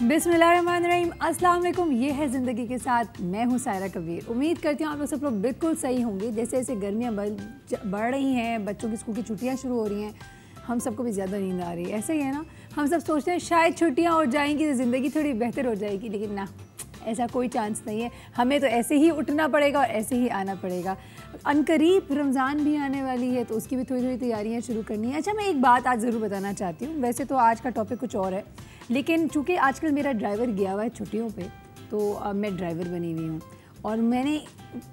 बिस्मिल्लाहिर्रहमानिर्रहीम, अस्सलाम वालेकुम। ये है ज़िंदगी के साथ, मैं हूँ सायरा कबीर। उम्मीद करती हूँ आप लोग सब लोग बिल्कुल सही होंगे। जैसे जैसे गर्मियाँ बढ़ रही हैं, बच्चों की स्कूल की छुट्टियाँ शुरू हो रही हैं, हम सबको भी ज़्यादा नींद आ रही है। ऐसे ही है ना, हम सब सोचते हैं शायद छुट्टियाँ हो जाएंगी तो ज़िंदगी थोड़ी बेहतर हो जाएगी, लेकिन ना, ऐसा कोई चांस नहीं है। हमें तो ऐसे ही उठना पड़ेगा और ऐसे ही आना पड़ेगा। अनकरीब रमज़ान भी आने वाली है, तो उसकी भी थोड़ी थोड़ी तैयारियाँ शुरू करनी है। अच्छा, मैं एक बात आज ज़रूर बताना चाहती हूँ। वैसे तो आज का टॉपिक कुछ और है, लेकिन चूँकि आजकल मेरा ड्राइवर गया हुआ है छुट्टियों पे, तो अब मैं ड्राइवर बनी हुई हूँ और मैंने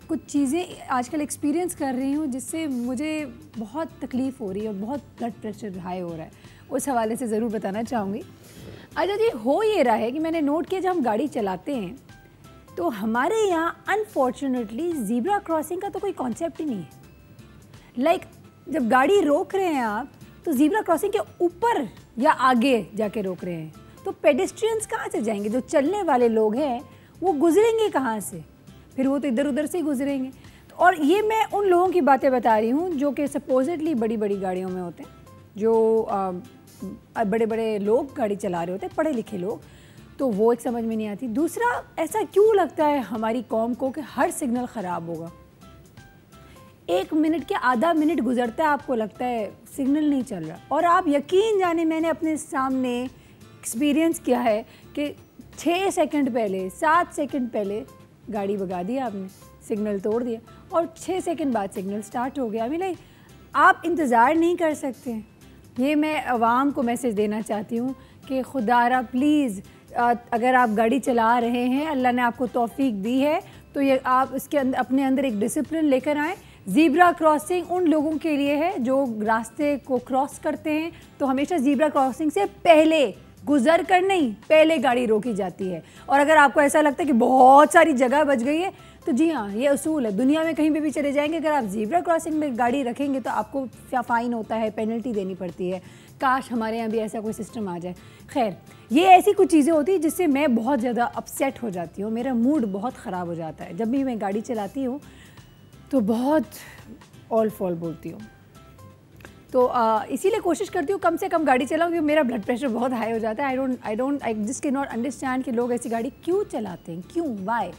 कुछ चीज़ें आजकल एक्सपीरियंस कर रही हूँ जिससे मुझे बहुत तकलीफ़ हो रही है और बहुत ब्लड प्रेशर हाई हो रहा है। उस हवाले से ज़रूर बताना चाहूँगी। अच्छा जी, हो ये रहा है कि मैंने नोट किया, जब हम गाड़ी चलाते हैं तो हमारे यहाँ अनफॉर्चुनेटली ज़ीब्रा क्रॉसिंग का तो कोई कॉन्सेप्ट ही नहीं है। जब गाड़ी रोक रहे हैं आप, तो ज़ीब्रा क्रॉसिंग के ऊपर या आगे जाके रोक रहे हैं, तो पेडेस्ट्रियंस कहाँ से जाएंगे? जो चलने वाले लोग हैं वो गुजरेंगे कहाँ से? फिर वो तो इधर उधर से ही गुजरेंगे। और ये मैं उन लोगों की बातें बता रही हूँ जो कि सपोजिटली बड़ी बड़ी गाड़ियों में होते हैं, जो बड़े बड़े लोग गाड़ी चला रहे होते हैं, पढ़े लिखे लोग। तो वो एक समझ में नहीं आती। दूसरा, ऐसा क्यों लगता है हमारी कौम को कि हर सिग्नल ख़राब होगा? 1 मिनट के आधा मिनट गुजरता है, आपको लगता है सिग्नल नहीं चल रहा, और आप यकीन जाने, मैंने अपने सामने एक्सपीरियंस किया है कि 6 सेकंड पहले, 7 सेकंड पहले गाड़ी भगा दी आपने, सिग्नल तोड़ दिया, और 6 सेकंड बाद सिग्नल स्टार्ट हो गया। आप इंतज़ार नहीं कर सकते। ये मैं आवाम को मैसेज देना चाहती हूँ कि खुदारा प्लीज़, अगर आप गाड़ी चला रहे हैं, अल्लाह ने आपको तौफीक दी है, तो ये आप इसके अपने अंदर एक डिसिप्लिन लेकर आएँ। ज़ीब्रा क्रॉसिंग उन लोगों के लिए है जो रास्ते को क्रॉस करते हैं, तो हमेशा ज़ीब्रा क्रॉसिंग से पहले गुजर कर नहीं, पहले गाड़ी रोकी जाती है। और अगर आपको ऐसा लगता है कि बहुत सारी जगह बच गई है, तो जी हाँ, ये असूल है, दुनिया में कहीं पे भी चले जाएंगे, अगर आप ज़ीब्रा क्रॉसिंग में गाड़ी रखेंगे तो आपको फ़ाइन होता है, पेनल्टी देनी पड़ती है। काश हमारे यहाँ भी ऐसा कोई सिस्टम आ जाए। खैर, ये ऐसी कुछ चीज़ें होती हैं जिससे मैं बहुत ज़्यादा अपसेट हो जाती हूँ, मेरा मूड बहुत ख़राब हो जाता है। जब भी मैं गाड़ी चलाती हूँ तो बहुत ऑल फॉल बोलती हूँ, तो इसीलिए कोशिश करती हूँ कम से कम गाड़ी चलाऊँ, क्योंकि मेरा ब्लड प्रेशर बहुत हाई हो जाता है। I just can not understand कि लोग ऐसी गाड़ी क्यों चलाते हैं, क्यों, वाई।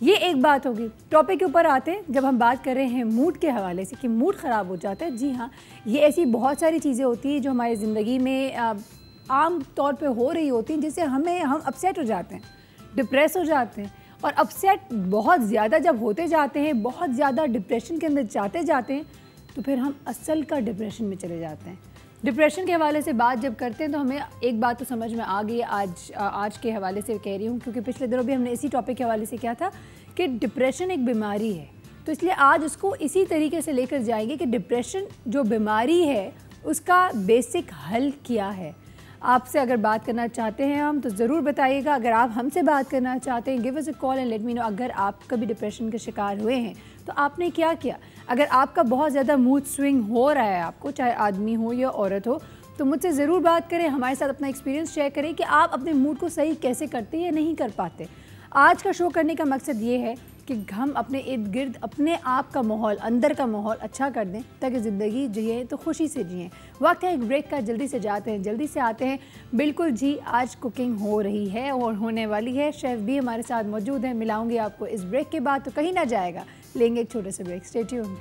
ये एक बात होगी। टॉपिक के ऊपर आते हैं, जब हम बात कर रहे हैं मूड के हवाले से कि मूड ख़राब हो जाता है। जी हाँ, ये ऐसी बहुत सारी चीज़ें होती हैं जो हमारी ज़िंदगी में आम तौर पे हो रही होती हैं, जिससे हम अपसेट हो जाते हैं, डिप्रेस हो जाते हैं। और अपसेट बहुत ज़्यादा जब होते जाते हैं, बहुत ज़्यादा डिप्रेशन के अंदर जाते जाते हैं, तो फिर हम असल का डिप्रेशन में चले जाते हैं। डिप्रेशन के हवाले से बात जब करते हैं तो हमें एक बात तो समझ में आ गई, आज के हवाले से कह रही हूँ, क्योंकि पिछले दिनों भी हमने इसी टॉपिक के हवाले से किया था कि डिप्रेशन एक बीमारी है। तो इसलिए आज उसको इसी तरीके से लेकर जाएंगे कि डिप्रेशन जो बीमारी है उसका बेसिक हल क्या है। आपसे अगर बात करना चाहते हैं हम, तो ज़रूर बताइएगा। अगर आप हमसे बात करना चाहते हैं, give us a call and let me know. अगर आप कभी डिप्रेशन के शिकार हुए हैं तो आपने क्या किया? अगर आपका बहुत ज़्यादा मूड स्विंग हो रहा है आपको, चाहे आदमी हो या औरत हो, तो मुझसे ज़रूर बात करें, हमारे साथ अपना एक्सपीरियंस शेयर करें कि आप अपने मूड को सही कैसे करते हैं या नहीं कर पाते। आज का शो करने का मकसद ये है कि हम अपने इर्द गिर्द अपने आप का माहौल, अंदर का माहौल अच्छा कर दें, ताकि ज़िंदगी जिए तो खुशी से जिएँ। वक्त है एक ब्रेक का, जल्दी से जाते हैं, जल्दी से आते हैं। बिल्कुल जी, आज कुकिंग हो रही है और होने वाली है। शेफ़ भी हमारे साथ मौजूद है, मिलाऊंगी आपको इस ब्रेक के बाद, तो कहीं ना जाएगा। लेंगे एक छोटे से break, stay tuned.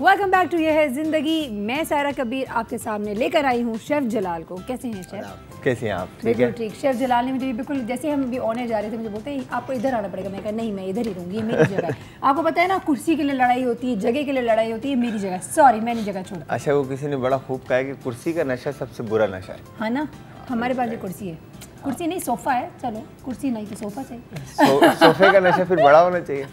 Welcome back to ये है ज़िंदगी। मैं सायरा कबीर आपके सामने लेकर आई हूँ शेफ़ जलाल को। कैसे हैं शेफ़? कैसे हैं आप? बिल्कुल ठीक। शेफ़ जलाल ने मुझे बिल्कुल, जैसे हम अभी ऑनर जा रहे थे, मुझे बोलते हैं आपको इधर आना पड़ेगा। मैं कहा नहीं, मैं इधर ही रहूँगी, ये मेरी जगह है। आपको पता है ना, कुर्सी के लिए लड़ाई होती है, जगह के लिए लड़ाई होती है, मेरी जगह, सॉरी मैंने जगह छोड़। अच्छा, वो किसी ने बड़ा खूब कहा है कि कुर्सी का नशा सबसे बुरा नशा है। हाँ ना, हमारे पास भी कुर्सी है, कुर्सी नहीं सोफ़ा है, चलो कुर्सी नहीं तो सोफ़ा चाहिए। सोफे का नशा फिर बड़ा होना चाहिए।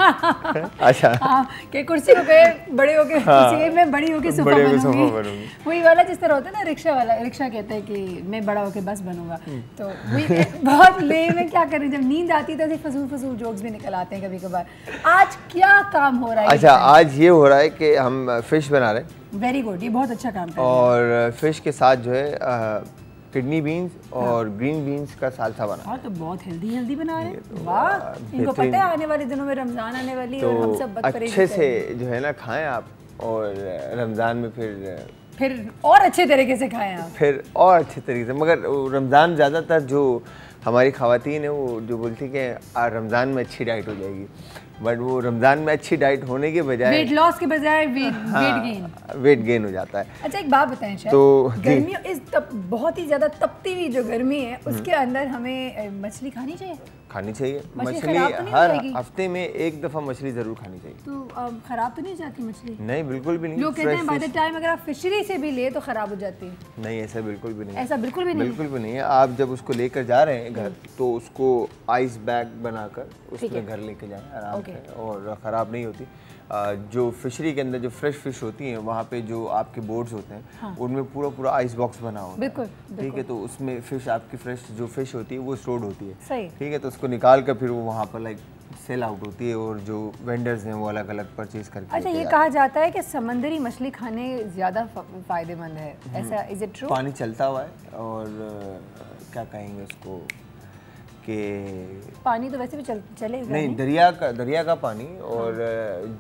अच्छा हाँ, कि कुर्सी हो गए बड़े हो गए, कुर्सी में बड़ी हो के सोफ़ा बनूंगी। वही वाला जिस तरह होता है ना, रिक्शा वाला, रिक्शा कहते हैं कि मैं बड़ा होके बस बनूंगा। तो वही बहुत ले में क्या करें, जब नींद आती है तो ऐसे फजूल जोक्स भी निकल आते हैं कभी कभार। आज क्या काम हो रहा है? अच्छा, आज ये हो रहा है कि हम फिश बना रहे हैं। वेरी गुड, ये बहुत अच्छा काम है। और फिश के साथ जो है किडनी बीन्स और ग्रीन बीन्स का सालसा बना। तो बहुत हेल्दी बना रहे हैं। वाह, इनको पता है आने वाले दिनों में रमज़ान आने वाली है और हम सब अच्छे से जो है ना खाएं आप, और रमज़ान में फिर और अच्छे तरीके से खाएं आप, फिर और अच्छे तरीके से। मगर रमज़ान ज़्यादातर जो हमारी ख़वातीन है वो जो बोलती कि रमज़ान में अच्छी डाइट हो जाएगी, बट वो रमज़ान में अच्छी डाइट होने के बजाय वेट लॉस के बजाय वेट गेन हो जाता है। अच्छा एक बात बताएं शेफ, तो गर्मियों इस बहुत ही ज़्यादा तपती हुई जो गर्मी है उसके अंदर हमें मछली खानी चाहिए? खानी चाहिए मछली, हर हफ्ते में एक दफ़ा मछली ज़रूर खानी चाहिए। तो ख़राब तो नहीं हो जाती मछली? नहीं, बिल्कुल भी नहीं। लोग कहते हैं बाय द टाइम अगर आप फिशरी से भी ले तो ख़राब हो जाती है। नहीं, ऐसा बिल्कुल भी नहीं। ऐसा बिल्कुल भी नहीं? बिल्कुल भी नहीं है। आप जब उसको लेकर जा रहे हैं घर तो उसको आइस बैग बनाकर उसमें घर लेके जाएं आराम से, और ख़राब नहीं होती। जो फिशरी के अंदर जो फ्रेश फिश होती हैं वहाँ पे जो आपके बोर्ड्स होते हैं उनमें पूरा आइस बॉक्स बना होता है। ठीक है, तो उसमें फिश आपकी फ्रेश जो फिश होती है वो स्टोर्ड होती है। ठीक है, तो उसको निकाल कर फिर वो वहाँ पर लाइक सेल आउट होती है, और जो वेंडर्स हैं वो अलग अलग परचेज करके। अच्छा, ये कहा जाता है कि समंदरी मछली खाने ज़्यादा फ़ायदेमंद है, ऐसा इज इट ट्रू? पानी चलता हुआ है, और क्या कहेंगे उसको कि पानी तो वैसे भी चलेगा नहीं, दरिया का पानी और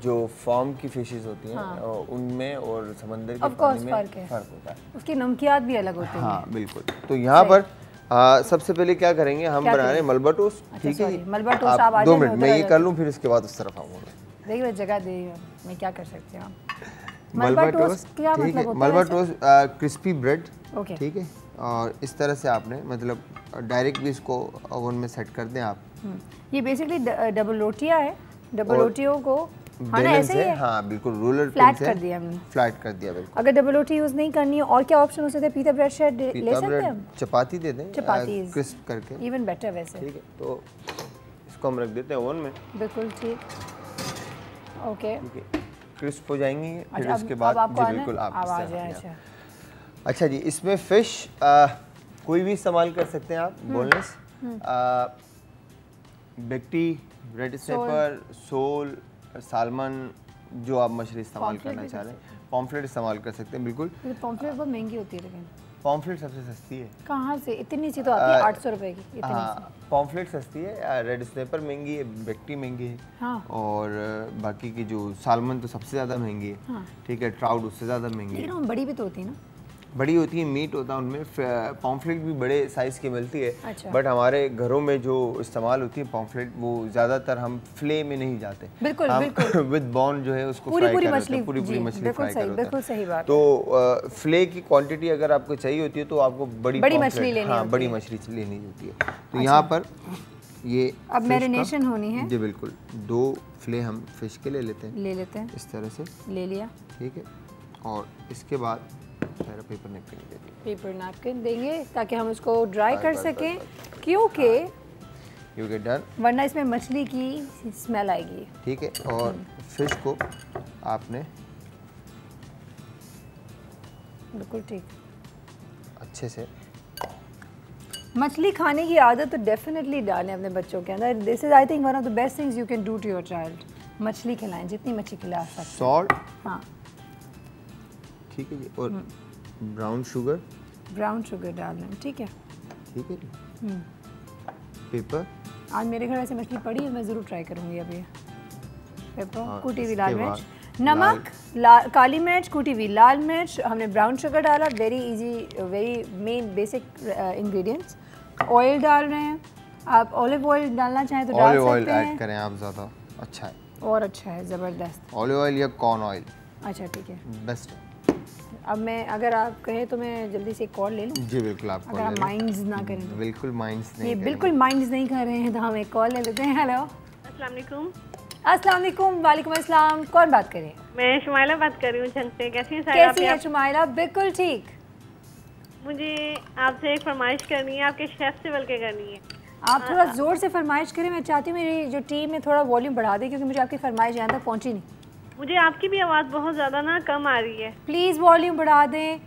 जो फार्म की फिशेस होती हैं उनमें और समंदर के पानी में फ़र्क होता है। उसकी नमकियात भी अलग होती हैं। हाँ बिल्कुल। तो यहाँ पर सबसे पहले क्या करेंगे, हम बना रहे हैं मलबा टोस्ट। ठीक है, मलबा टोस्ट आप 2 मिनट मैं ये कर लूँ, फिर उसके बाद उस तरफ आऊँगा। देखिए जगह दे, मैं क्या कर सकती हूँ। मलबा टोस्ट क्या मतलब होता है? मलबा टोस्ट क्रिस्पी ब्रेड। ठीक है, और इस तरह से आपने मतलब डायरेक्ट भी इसको ओवन में सेट कर दें आप। ये बेसिकली डबल रोटियां है, डबल रोटियों को खाना ऐसे ही है। हाँ बिल्कुल, रोलर फ्लैट कर दिया हमने, फ्लैट कर दिया बिल्कुल। अगर डबल रोटी यूज नहीं करनी है और क्या ऑप्शन हो सकते हैं? पीटा ब्रेड शेड ले सकते हैं हम, चपाती दे दें, चपाती क्रिस्प करके, इवन बेटर वैसे। ठीक है, तो इसको हम रख देते हैं ओवन में। बिल्कुल ठीक, ओके, क्रिस्प हो जाएंगी। फिर उसके बाद जी बिल्कुल आप आवाज है। अच्छा जी, इसमें फिश कोई भी इस्तेमाल कर सकते हैं आप, बोनलेस, बेक्टी, रेड स्नैपर, सोल, सालमन, जो आप मछली इस्तेमाल करना चाह रहे हैं। पॉम्फ्रेट इस्तेमाल कर सकते हैं बिल्कुल। पॉम्फ्रेट बहुत महंगी होती है, लेकिन पॉम्फ्रेट सबसे सस्ती है। कहाँ से इतनी सी तो आती है? 800 रुपए की। हाँ, पॉम्फ्रेट सस्ती है, रेड स्नैपर महंगी है, बेक्टी महंगी है। हाँ। और बाकी की जो सालमन तो सबसे ज़्यादा महंगी है। हाँ। ठीक है, ट्राउट उससे ज़्यादा महंगी है। लेकिन बड़ी भी तो होती है ना? बड़ी होती है, मीट होता है उनमें। पॉम्फ्रेट भी बड़े साइज़ की मिलती है। अच्छा। बट हमारे घरों में जो इस्तेमाल होती है पॉम्फ्रेट, वो ज़्यादातर हम फ्ले में नहीं जाते। बिल्कुल बिल्कुल। विद बॉन जो है उसको फ्राई करते हैं, पूरी मछली फ्राई करते हैं। बिल्कुल सही बात। तो फ्ले की क्वांटिटी अगर आपको चाहिए होती है तो आपको बड़ी मछली लेनी होती है। हाँ, बड़ी मछली लेनी होती है। तो यहाँ पर ये अब मैरिनेशन होनी है। जी बिल्कुल, 2 फ्ले हम फिश के ले लेते हैं इस तरह से। ले लिया, ठीक है। और इसके बाद पेपर नैपकिन देंगे ताकि हम उसको ड्राई कर सकें, क्योंकि डन, वरना इसमें मछली की स्मेल आएगी। ठीक है, और फिश को आपने बिल्कुल ठीक अच्छे से, मछली खाने की आदत तो डेफिनेटली डालें अपने बच्चों के अंदर। This is I think one of the best things you can do to your child. मछली खिलाएं, जितनी मछली खिला सकते हैं। सॉल्ट, हाँ ठीक है जी, और ब्राउन शुगर डालना है। ठीक है जी। पेपर, आज मेरे घर ऐसे मछली पड़ी है, मैं ज़रूर ट्राई करूँगी अभी। पेपर, कुटी हुई लाल मिर्च, नमक, काली मिर्च, कुटी हुई लाल मिर्च, हमने ब्राउन शुगर डाला। Very easy, very main basic ingredients. Oil डाल रहे हैं, आप ऑलिव ऑयल डालना चाहें तो डाल सकते हैं। ऑलिव ऑयल ऐड करें आप, ज़्यादा अच्छा है, और अच्छा है, ज़बरदस्त। ऑलिव ऑयल या कॉर्न ऑयल, अच्छा ठीक है, बेस्ट। अब मैं, अगर आप कहें तो मैं जल्दी से एक कॉल ले लूँ? जी बिल्कुल, आप अगर आप माइंड्स ना करें तो। बिल्कुल माइंड्स नहीं, ये बिल्कुल माइंड्स नहीं कर रहे हैं, तो हम एक कॉल ले लेते हैं। हेलो, अस्सलाम वालेकुम। अस्सलाम वालेकुम। वालेकुम अस्सलाम, कौन बात कर रहे हैं? मैं शुमाइला बात कर रही हूँ झंग से। कैसी हैं शुमाइला? बिल्कुल ठीक। मुझे आपसे एक फरमाइश करनी है, आपके शेफ से बल्कि करनी है। आप थोड़ा ज़ोर से फरमाइश करें, मैं चाहती हूँ मेरी जो टीम है थोड़ा वॉल्यूम बढ़ा दे, क्योंकि मुझे आपकी फरमाइश यहाँ तक पहुँची नहीं। मुझे आपकी भी आवाज़ बहुत ज़्यादा ना कम आ रही है, प्लीज़ वॉल्यूम बढ़ा दें।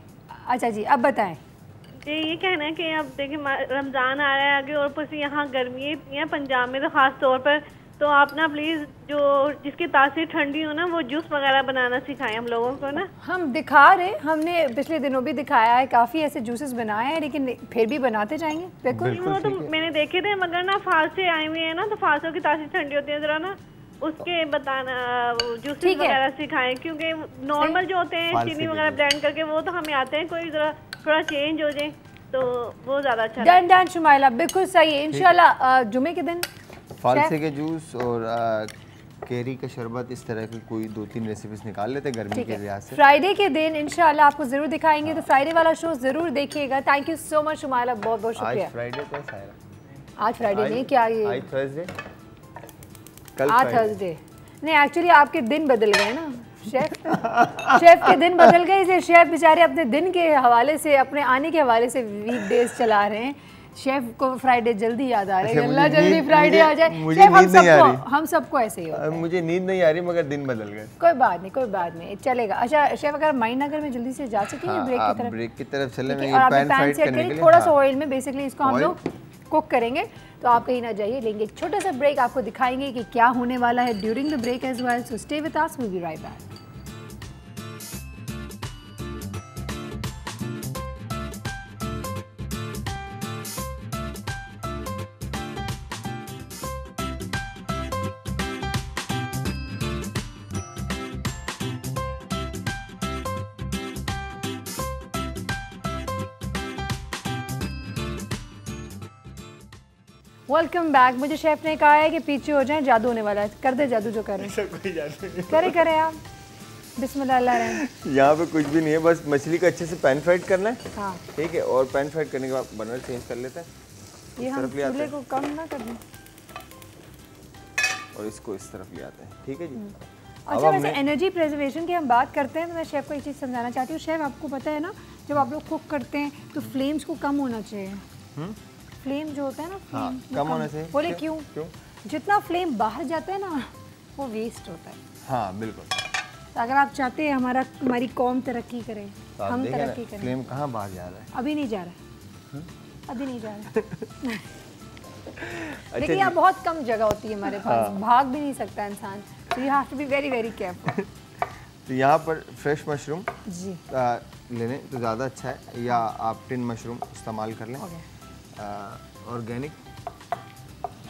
अच्छा जी, अब बताएं। जी, ये कहना है कि अब देखिए रमज़ान आ रहा है आगे, और ऊपर से यहाँ गर्मी इतनी है पंजाब में तो ख़ास तौर पर, तो आप ना प्लीज जो जिसकी तासीर ठंडी हो ना वो जूस वगैरह बनाना सिखाएं हम लोगों को ना। हम दिखा रहे, हमने पिछले दिनों भी दिखाया है, काफ़ी ऐसे जूसेस बनाए हैं, लेकिन फिर भी बनाते जाएंगे। बिल्कुल वो तो मैंने देखे थे, मगर ना फारसे आए हुए हैं ना, तो फारसों की तासीर ठंडी होती है, जरा ना उसके बताना जूसेस वगैरह सिखाएं, क्योंकि नॉर्मल जो होते हैं चीनी वगैरह ब्लेंड करके वो तो हमें आते हैं, कोई जरा थोड़ा चेंज हो जाए तो वो ज़्यादा अच्छा। डन डन शुमाइला, बिल्कुल सही है। इंशाल्लाह जुमे के दिन फालसे के जूस और केरी का शरबत, इस तरह की कोई 2-3 रेसिपीज निकाल लेते हैं गर्मी के लिहाज से। फ्राइडे के दिन इंशाल्लाह आपको जरूर दिखाएंगे, तो फ्राइडे वाला शो जरूर देखिएगा। Thank you so much Shumaila, बहुत बहुत शुक्रिया। आज फ्राइडे तो सायरा, आज फ्राइडे नहीं, क्या ये आज थर्सडे, कल आज थर्सडे नहीं, एक्चुअली आपके दिन बदल गए ना शेफ। शेफ के दिन बदल गए, इसलिए शेफ बेचारे अपने दिन के हवाले से, अपने आने के हवाले से वीक डेज चला रहे हैं। शेफ को फ्राइडे जल्दी याद आ रहा है, अल्लाह जल्दी फ्राइडे आ जाए। शेफ हम सबको ऐसे ही होता है। मुझे नींद नहीं आ रही मगर दिन बदल गए। कोई बात नहीं, कोई बात नहीं, चलेगा। अच्छा शेफ, अगर माइनगर में जल्दी से जा सकेंगे ब्रेक की तरफ चले, पैन सेट करेंगे थोड़ा सा ऑयल में, बेसिकली इसको हम लोग कुक करेंगे, तो आप कहीं ना जाइए, लेंगे एक छोटा सा ब्रेक, आपको दिखाएंगे कि क्या होने वाला है during the break as well. So stay with us, we will be right back. Welcome back. मुझे शेफ ने कहा है कि पीछे हो जाएं, जादू होने वाला है। कर दे जादू जो कर रहे हैं। करे आप बिस्मिल्लाह रहमान। यहाँ पे कुछ भी नहीं है, बस मछली को अच्छे से पैन फ्राइड करना है। हाँ ठीक है, और पैन फ्राइड करने के बाद बर्नर चेंज कर लेते हैं। ये हम चूल्हे को कम ना कर दें और इसको इस तरफ ले आते हैं। ठीक है जी। अच्छा, वैसे एनर्जी प्रिजर्वेशन की हम बात करते हैं, तो मैं शेफ को एक चीज़ समझाना चाहती हूँ। शेफ, आपको पता है ना, जब आप लोग कुक करते हैं तो फ्लेम्स को कम होना चाहिए। फ्लेम जो होता है ना, फ्लेम कम होना चाहिए। बोले क्यों? जितना फ्लेम बाहर जाता है ना वो वेस्ट होता है। हाँ बिल्कुल। तो अगर आप चाहते हैं हमारी कौम तरक्की करे, तो हम तरक्की करें। फ्लेम कहाँ बाहर जा रहा है? अभी नहीं जा रहा है, अभी नहीं जा रहा। लेकिन यहाँ बहुत कम जगह होती है हमारे पास, भाग भी नहीं सकता इंसान, तो you have to be very very careful. तो यहाँ पर फ्रेश मशरूम जी लेने तो ज़्यादा अच्छा है, या आप टिन मशरूम इस्तेमाल कर लें, ऑर्गेनिक।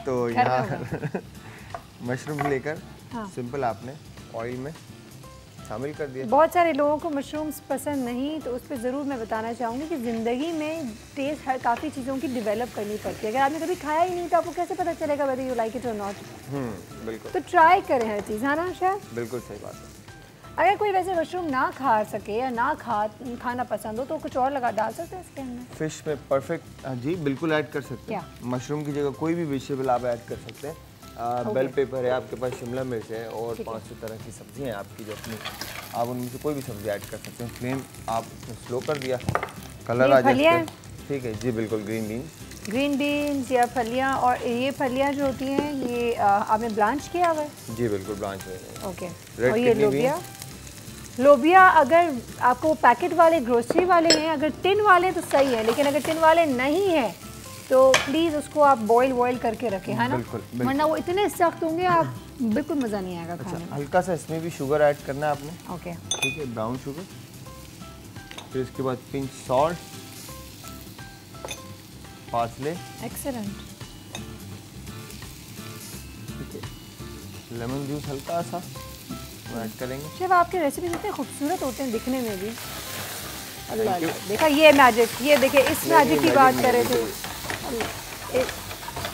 तो यहाँ मशरूम लेकर सिंपल आपने ऑयल में शामिल कर दिया। बहुत सारे लोगों को मशरूम्स पसंद नहीं, तो उस पर ज़रूर मैं बताना चाहूँगी कि ज़िंदगी में टेस्ट हर काफ़ी चीज़ों की डेवलप करनी पड़ती है। अगर आपने कभी खाया ही नहीं तो आपको कैसे पता चलेगा वेदर यू लाइक इट और नॉट। बिल्कुल। तो ट्राई करें हर चीज़, है ना शायद? बिल्कुल सही बात है। अगर कोई वैसे मशरूम ना खा सके या ना खाना पसंद हो तो कुछ और लगा डाल सकते हैं इसके अंदर? फिश में परफेक्ट जी बिल्कुल ऐड कर सकते हैं। मशरूम की जगह कोई भी वेजिटेबल आप ऐड कर सकते हैं। बेल पेपर है आपके पास, शिमला मिर्च है, और 500 तरह की सब्जियां हैं आपकी जो अपनी, आप उनमें से कोई भी सब्जी ऐड कर सकते हैं। फ्लेम आप स्लो कर दिया, कलर आ जाए। ठीक है जी, बिल्कुल। ग्रीन बीन्स या फलियां, और ये फलियां जो होती हैं ये आपने ब्लांच किया हुआ है? जी बिल्कुल ब्लांच है। ओके। और ये लोबिया अगर आपको पैकेट वाले, ग्रोसरी वाले हैं, अगर टिन वाले तो सही है, लेकिन अगर टिन वाले नहीं हैं तो प्लीज़ उसको आप बॉईल करके रखें, है ना? वरना वो इतने सख्त होंगे, आप बिल्कुल मज़ा नहीं आएगा खाने में। हल्का सा इसमें भी शुगर ऐड करना है आपने। ओके। ठीक है, ब्राउन शुगर। फिर इसके बाद पिंच सॉल्ट, पार्सले। एक्सीलेंट। ठीक है, लेमन जूस हल्का सा ऐड करेंगे। शेफ, आपके रेसिपी इतने खूबसूरत होते हैं दिखने में भी। अल्लाह, देखा ये मैजिक, ये देखिए इस मैजिक की बात कर रहे थे।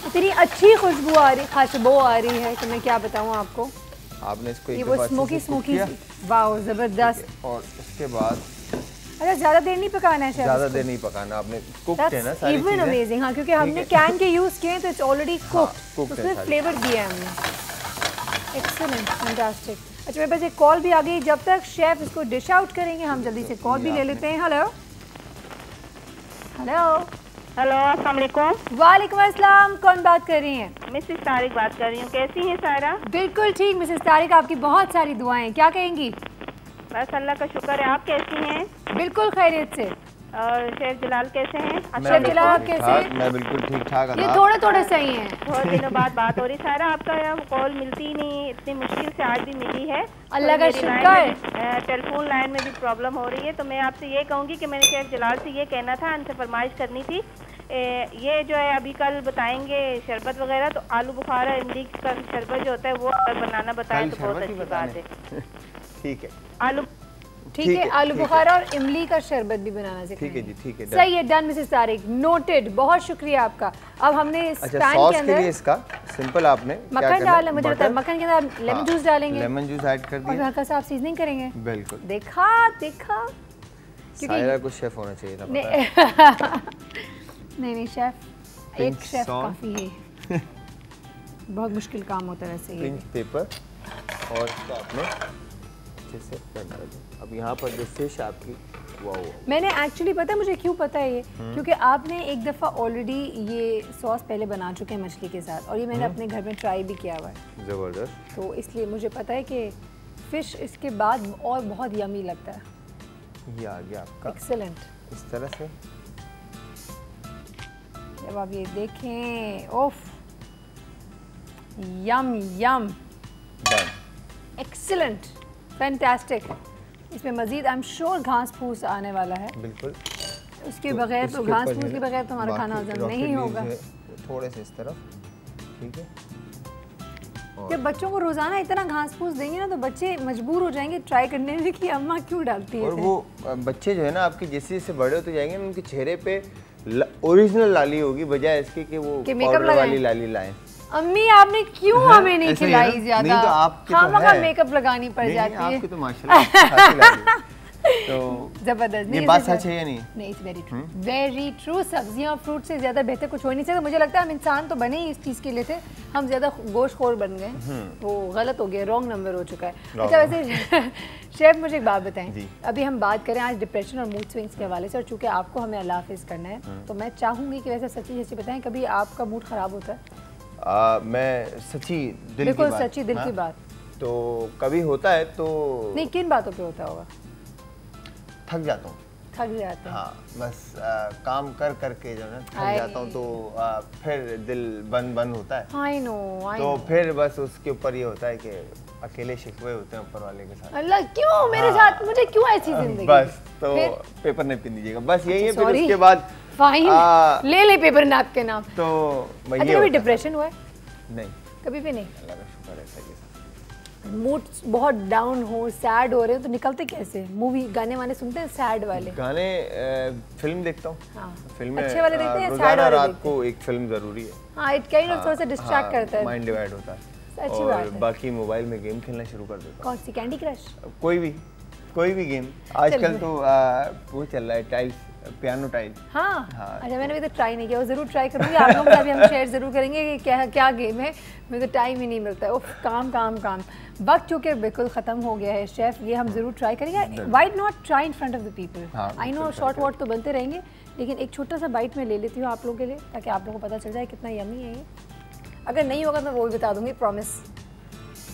इतनी अच्छी खुशबू आ रही है कि मैं क्या बताऊँ आपको। आपने इसको ये वो स्मोकी वाओ, ज़बरदस्त। और उसके बाद अच्छा, ज़्यादा देर नहीं पकाना है शेफ? ज़्यादा देर नहीं पकाना, आपने कुक्ड है ना सारी चीजें। अमेजिंग। हाँ, क्योंकि हमने कैन के यूज़ किए हैं तो इट्स ऑलरेडी कुक्ड, उसमें फ्लेवर दिया है हमने। Excellent, fantastic. अच्छा, मेरे पास एक कॉल भी आ गई। जब तक शेफ इसको डिश आउट करेंगे हम जल्दी से कॉल भी ले लेते हैं। हेलो अस्सलाम वालेकुम। वालेकुम अस्सलाम, कौन बात कर रही हैं? मिसेस तारिक बात कर रही हूँ। कैसी हैं सायरा? बिल्कुल ठीक मिसेस तारिक, आपकी बहुत सारी दुआएं। क्या कहेंगी? बस अल्लाह का शुक्र है। आप कैसी हैं? बिल्कुल खैरियत से। और शेफ जलाल कैसे हैं? शेफ जलाल कैसे हैं? मैं बिल्कुल ठीक ठाक। ये थोड़े थोड़े सही हैं। बहुत दिनों बाद बात हो रही। सारा आपका कॉल मिलती ही नहीं, इतनी मुश्किल से आज भी मिली है। अल्लाह का शुक्र है। टेलीफोन लाइन में भी प्रॉब्लम हो रही है, तो मैं आपसे ये कहूँगी कि मैंने शेफ जलाल से ये कहना था, उनसे फरमाइश करनी थी, ये जो है अभी कल बताएंगे शरबत वगैरह, तो आलू बुखारा इमली का शरबत जो होता है वो अगर बनाना बताएं तो बहुत अच्छी बात है। ठीक है, आलू ठीक है, आलू बुखारा और इमली का शरबत भी बनाना सिखाएंगे। ठीक है जी, ठीक है, सही है, डन मिसेस तारिक, नोटेड। बहुत शुक्रिया आपका। अब हमने इस पैन के अंदर इसका सिंपल आपने मक्खन डाला, मुझे पता है मक्खन के अंदर लेमन जूस डालेंगे, लेमन जूस ऐड कर दिया और हल्का सा आप सीजनिंग करेंगे। बिल्कुल, देखा देखा, सायरा को शेफ होना चाहिए था, पता है। नहीं शेफ, एक शेफ काफी है। बहुत मुश्किल काम होता है वैसे। पिंच पेपर और इसको आपने अच्छे से करना है। अब यहाँ पर जो फिश आपकी मैंने एक्चुअली पता है मुझे क्यों पता है ये, क्योंकि आपने एक दफ़ा ऑलरेडी ये सॉस पहले बना चुके हैं मछली के साथ, और ये मैंने अपने घर में ट्राई भी किया हुआ है। ज़बरदस्त। तो इसलिए मुझे पता है कि फ़िश इसके बाद और बहुत यमी लगता है। ये आ गया आपका एक्सेलेंट। इस तरह से जब आप ये देखें, ओफ, यम यम, एक्सेलेंट, फैंटास्टिक। इसमें मज़ीद आई एम श्योर घास फूस आने वाला है। बिल्कुल, उसके बगैर तो घास फूस के बगैर तो हमारा खाना हजम नहीं होगा। थोड़े से इस तरफ, ठीक है। जब बच्चों को रोजाना इतना घास फूस देंगे ना, तो बच्चे मजबूर हो जाएंगे ट्राई करने में कि अम्मा क्यों डालती है। और वो बच्चे जो है ना आपके जैसे जैसे बड़े होते जाएंगे, उनके चेहरे पे ओरिजिनल लाली होगी, बजाय इसके कि वो पाउडर वाली लाली लाएं। अम्मी आपने क्यों हमें नहीं खिलाई ज्यादा? नहीं तो आपके तो है, मेकअप लगानी पड़ जाती है। आपके तो माशाल्लाह तो जबरदस्त। ये बात सच है या नहीं? नहीं, it's very true, very true. सब्जियां और फ्रूट से ज्यादा बेहतर कुछ हो नहीं सकता। मुझे लगता है हम इंसान तो बने ही इस चीज के लिए थे, हम ज्यादा गोश्तखोर बन गए, वो गलत हो गया, रॉन्ग नंबर हो चुका है। अच्छा वैसे शेफ मुझे एक बात बताएं, अभी हम बात करें आज डिप्रेशन और मूड स्विंग्स के हवाले से, और चूंकि आपको हमें अल्लाह हाफिज करना है, तो मैं चाहूंगी कि वैसे सच्ची सच्ची बताएं, कभी आपका मूड खराब होता है? मैं सच्ची दिल बिल्कुल सच्ची दिल की बात, तो कभी होता है। तो नहीं, किन बातों पे होता होगा? थक जाता हूँ। थक जाते हैं? हाँ, बस काम कर करके जो है थक जाता हूँ, तो फिर दिल बंद होता है। I know, तो फिर बस उसके ऊपर ये होता है कि अकेले शिकवे होते हैं ऊपर वाले के साथ। अल्लाह क्यों मेरे साथ, मुझे क्यों ऐसी जिंदगी? बस तो पेपर नैपकिन दीजिएगा, बस यही है। फिर उसके बाद फाइन, ले पेपर नैपकिन नाम। तो अच्छा, कभी डिप्रेशन हुआ है? नहीं, कभी भी नहीं। अल्लाह का शुक्र है, सही है। मूड बहुत डाउन हो, सैड हो रहे हो, तो निकलते कैसे? मूवी गाने वाने सुनते हैं? सैड वाले गाने? फिल्म देखता हूँ। हाँ, फिल्म अच्छे वाले देखते हैं, सैड वाले? रात को एक फिल्म जरूरी है। हाँ, इट काइंड ऑफ थोड़ा सा डिस्ट्रैक्ट करता है, माइंड डिवाइड होता है। अच्छी बात है। बाकी मोबाइल में गेम खेलना शुरू कर देता हूँ। कौन सी? Candy crush? कोई भी गेम आजकल तो वो चल रहा है, टाइल्स, पियानो टाइल। हाँ, अच्छा मैंने अभी तो ट्राई नहीं किया, वो जरूर ट्राई करूंगी। आप लोगों का भी हम शेयर जरूर करेंगे कि क्या क्या गेम है। मुझे तो टाइम ही नहीं मिलता है। उफ, काम। वक्त चूँकि बिल्कुल ख़त्म हो गया है शेफ, ये हम जरूर ट्राई करेंगे। Why not try in front of the people? I know short what तो बनते रहेंगे, लेकिन एक छोटा सा बाइट में ले लेती हूँ आप लोगों के लिए, ताकि आप लोगों को पता चल जाए कितना यमी है ये। अगर नहीं होगा तो वो भी बता दूंगी, प्रॉमिस।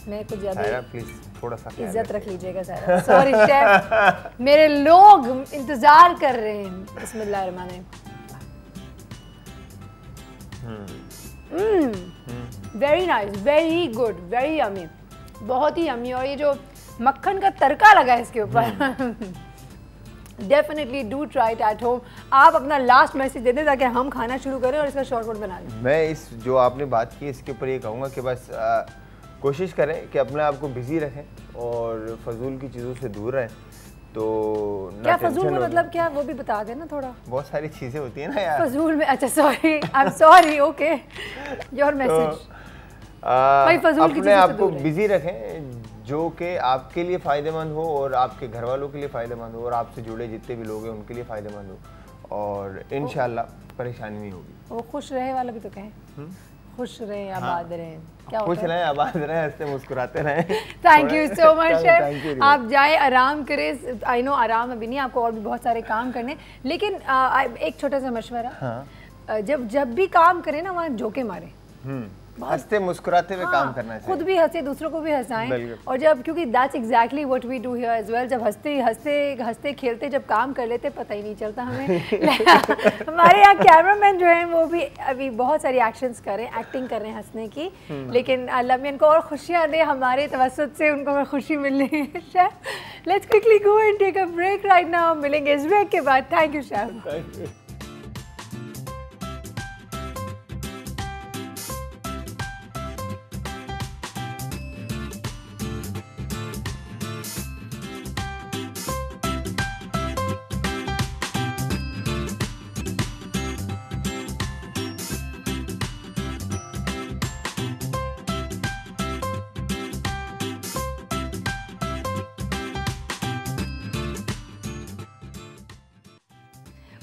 मैं कुछ ज़्यादा प्लीज थोड़ा सा इज्जत रख लीजिएगा सारा। सॉरी शेफ, मेरे लोग इंतजार कर रहे हैं। बिस्मिल्लाहिर्रहमानिर्रहीम। Very nice, very good, very yummy, बहुत ही यमी। और ये जो मक्खन का तड़का लगा है इसके ऊपर, definitely do try it at home. आप अपना लास्ट मैसेज दे दें ताकि हम खाना शुरू करें और इसका शॉर्टकट बना लें। मैं इस जो आपने बात की इसके ऊपर ये कहूँगा कि बस कोशिश करें कि अपने आप को बिजी रखें और फजूल की चीज़ों से दूर रहें। तो क्या फजूल में मतलब क्या, वो भी बता देना थोड़ा। बहुत सारी चीज़ें होती हैं ना यार फजूल में। अच्छा sorry, I am sorry, okay, your message. अपने आप को बिजी रखें जो कि आपके लिए फ़ायदेमंद हो और आपके घर वालों के लिए फ़ायदेमंद हो और आपसे जुड़े जितने भी लोग हैं उनके लिए फ़ायदेमंद हो, और इंशाल्लाह परेशानी नहीं होगी। वो खुश रहे वाला भी तो कहें, खुश रहे, आबाद रहें। क्या खुश रहें, आबाद रहें, हंसते मुस्कुराते रहें। Thank you so much chef. आप जाए आराम करें। आई नो आराम अभी नहीं, आपको और भी बहुत सारे काम करने, लेकिन एक छोटा सा मशवरा, जब भी काम करें ना, वहाँ जोके मारे। हंसते मुस्कुराते हुए काम करना चाहिए, खुद भी हंसे दूसरों को भी हंसाएं। और जब क्योंकि that's exactly what we do here as well, जब हंसते खेलते जब काम कर लेते पता ही नहीं चलता हमें। हमारे यहाँ कैमरामैन जो है वो भी अभी बहुत सारी एक्शंस कर रहे हैं, एक्टिंग कर रहे हैं हंसने की, लेकिन लम्यन को और खुशियाँ दे हमारे तवस्सुत से, उनको खुशी मिल रही है। Chef let's quickly go and take a break right now, मिलेंगे इस ब्रेक के बाद। Thank you chef.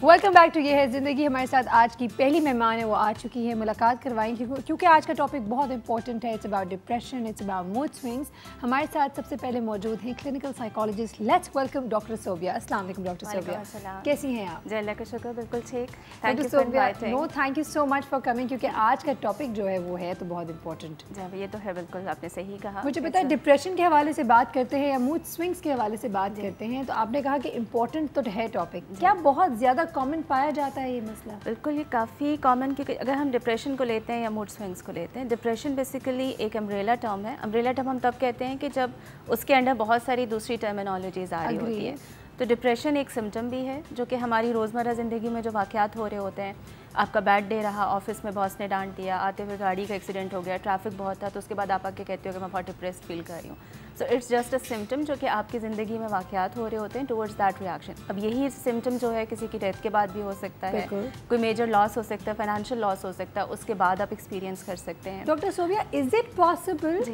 Welcome back to ये है ज़िंदगी। हमारे साथ आज की पहली मेहमान है, वो आ चुकी है, मुलाकात करवाएंगे क्योंकि आज का टॉपिक बहुत इंपॉर्टेंट है। It's about depression, it's about mood swings. हमारे साथ सबसे पहले मौजूद हैं clinical psychologist. Let's welcome doctor Sobia. अस्सलाम वालेकुम डॉक्टर सोबिया, कैसी हैं आप? जी अल्लाह का शुक्र, बिल्कुल ठीक। Thank you Sobia. No thank you so much for coming, क्योंकि आज का टॉपिक जो है वो है तो बहुत इंपॉर्टेंट। जी ये तो है, बिल्कुल आपने सही कहा। मुझे पता है डिप्रेशन के हवाले से बात करते हैं या मूड स्विंग्स के हवाले से बात करते हैं, तो आपने कहा कि इम्पोर्टेंट तो है टॉपिक, क्या बहुत ज़्यादा कॉमन पाया जाता है ये मसला? बिल्कुल, ये काफ़ी कॉमन, क्योंकि अगर हम डिप्रेशन को लेते हैं या मूड स्विंग्स को लेते हैं, डिप्रेशन बेसिकली एक अम्ब्रेला टर्म है। अम्ब्रेला टर्म हम तब कहते हैं कि जब उसके अंडर बहुत सारी दूसरी टर्मिनोलॉजीज़ आ रही होती है। तो डिप्रेशन एक सिम्टम भी है जो कि हमारी रोज़मर्रा ज़िंदगी में जो वाक़यात हो रहे होते हैं, आपका बैड डे रहा, ऑफिस में बॉस ने डांट दिया, आते हुए गाड़ी का एक्सीडेंट हो गया, ट्रैफिक बहुत था, तो उसके बाद आप आके कहते हो कि मैं बहुत डिप्रेस्ड फील कर रही हूँ। So it's just a symptom जो कि आपकी ज़िंदगी में वाक़यात हो रहे होते हैं टुवर्ड्स दैट रिएक्शन। अब यही सिम्टम जो है किसी की डेथ के बाद भी हो सकता है, कोई मेजर लॉस हो सकता है, फाइनेंशियल लॉस हो सकता है, उसके बाद आप एक्सपीरियंस कर सकते हैं। Doctor Sobia, is it possible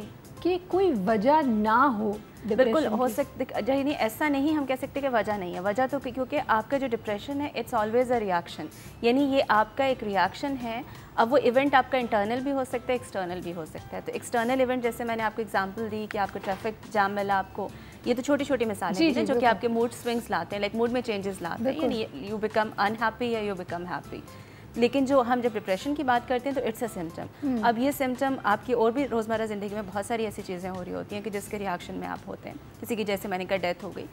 कि कोई वजह ना हो? बिल्कुल हो सकता, यानी ऐसा नहीं हम कह सकते कि वजह नहीं है। वजह तो क्योंकि आपका जो डिप्रेशन है इट्स ऑलवेज अ रिएक्शन, यानी ये आपका एक रिएक्शन है। अब वो इवेंट आपका इंटरनल भी हो सकता है, एक्सटर्नल भी हो सकता है। तो एक्सटर्नल इवेंट जैसे मैंने आपको एग्जांपल दी कि आपको ट्रैफिक जाम मिला, आपको ये तो छोटी छोटी मिसालें हैं जो कि आपके मूड स्विंग्स लाते हैं, लाइक मूड में चेंजेस लाते हैं, यानी यू बिकम अनहैप्पी या यू बिकम हैप्पी। लेकिन जो हम जब डिप्रेशन की बात करते हैं तो इट्स अ सिम्टम। अब ये सिम्टम आपकी और भी रोज़मर्रा ज़िंदगी में बहुत सारी ऐसी चीज़ें हो रही होती हैं कि जिसके रिएक्शन में आप होते हैं। किसी की जैसे मैंने कहा डेथ हो गई,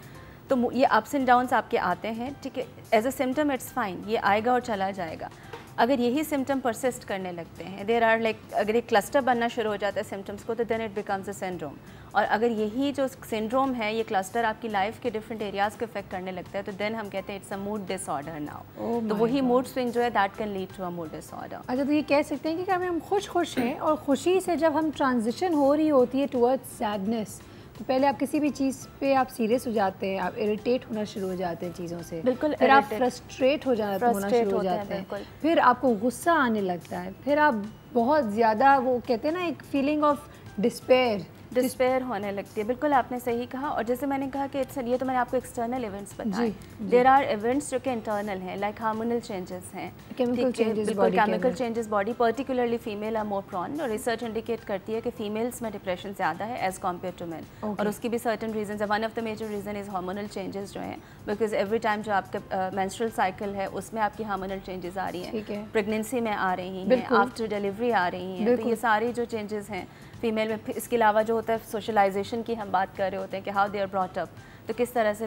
तो ये अप्स एंड डाउन्स आपके आते हैं, ठीक है, as a symptom it's fine, ये आएगा और चला जाएगा। अगर यही सिम्टम परसिस्ट करने लगते हैं, देयर आर लाइक, अगर एक क्लस्टर बनना शुरू हो जाता है सिम्टम्स को, तो then it becomes a syndrome. और अगर यही जो सिंड्रोम है, ये क्लस्टर आपकी लाइफ के डिफरेंट एरियाज़ को इफेक्ट करने लगता है, तो देन हम कहते हैं it's a mood disorder now. तो वही मूड स्विंग जो है that can lead to a mood disorder. अच्छा, तो ये कह सकते हैं कि हम खुश हैं और खुशी से जब हम ट्रांजिशन हो रही होती है टुवर्ड्स सैडनेस, तो पहले आप किसी भी चीज़ पे आप सीरियस हो जाते हैं, आप इरिटेट होना शुरू हो जाते हैं चीज़ों से, बिल्कुल, फिर आप फ्रस्ट्रेट होना शुरू हो जाते हैं, फिर आपको गुस्सा आने लगता है, फिर आप बहुत ज़्यादा, वो कहते हैं ना, एक फीलिंग ऑफ डिस्पेयर होने लगती है। बिल्कुल आपने सही कहा। और जैसे मैंने कहा कि ये तो मैंने आपको एक्सटर्नल इवेंट्स बताए, देयर आर इवेंट्स जो कि इंटरनल हैं, लाइक हार्मोनल चेंजेस हैं, chemical changes body, particularly female are more prone. और रिसर्च इंडिकेट करती है कि फीमेल्स में डिप्रेशन ज़्यादा है एज कम्पेयर टू मेन, और उसकी भी सर्टन रीजन है। One of the major reason is hormonal changes जो हैं, बिकॉज एवरी टाइम जो आपका मेंस्ट्रुअल साइकिल है उसमें आपकी हार्मोनल चेंजेस आ रही हैं, प्रेगनेंसी में आ रही हैं, आफ्टर डिलीवरी आ रही हैं, तो ये सारी जो चेंजेस हैं फीमेल में। इसके अलावा जो होता है सोशलाइजेशन की हम बात कर रहे होते हैं कि how they are brought up, तो किस तरह से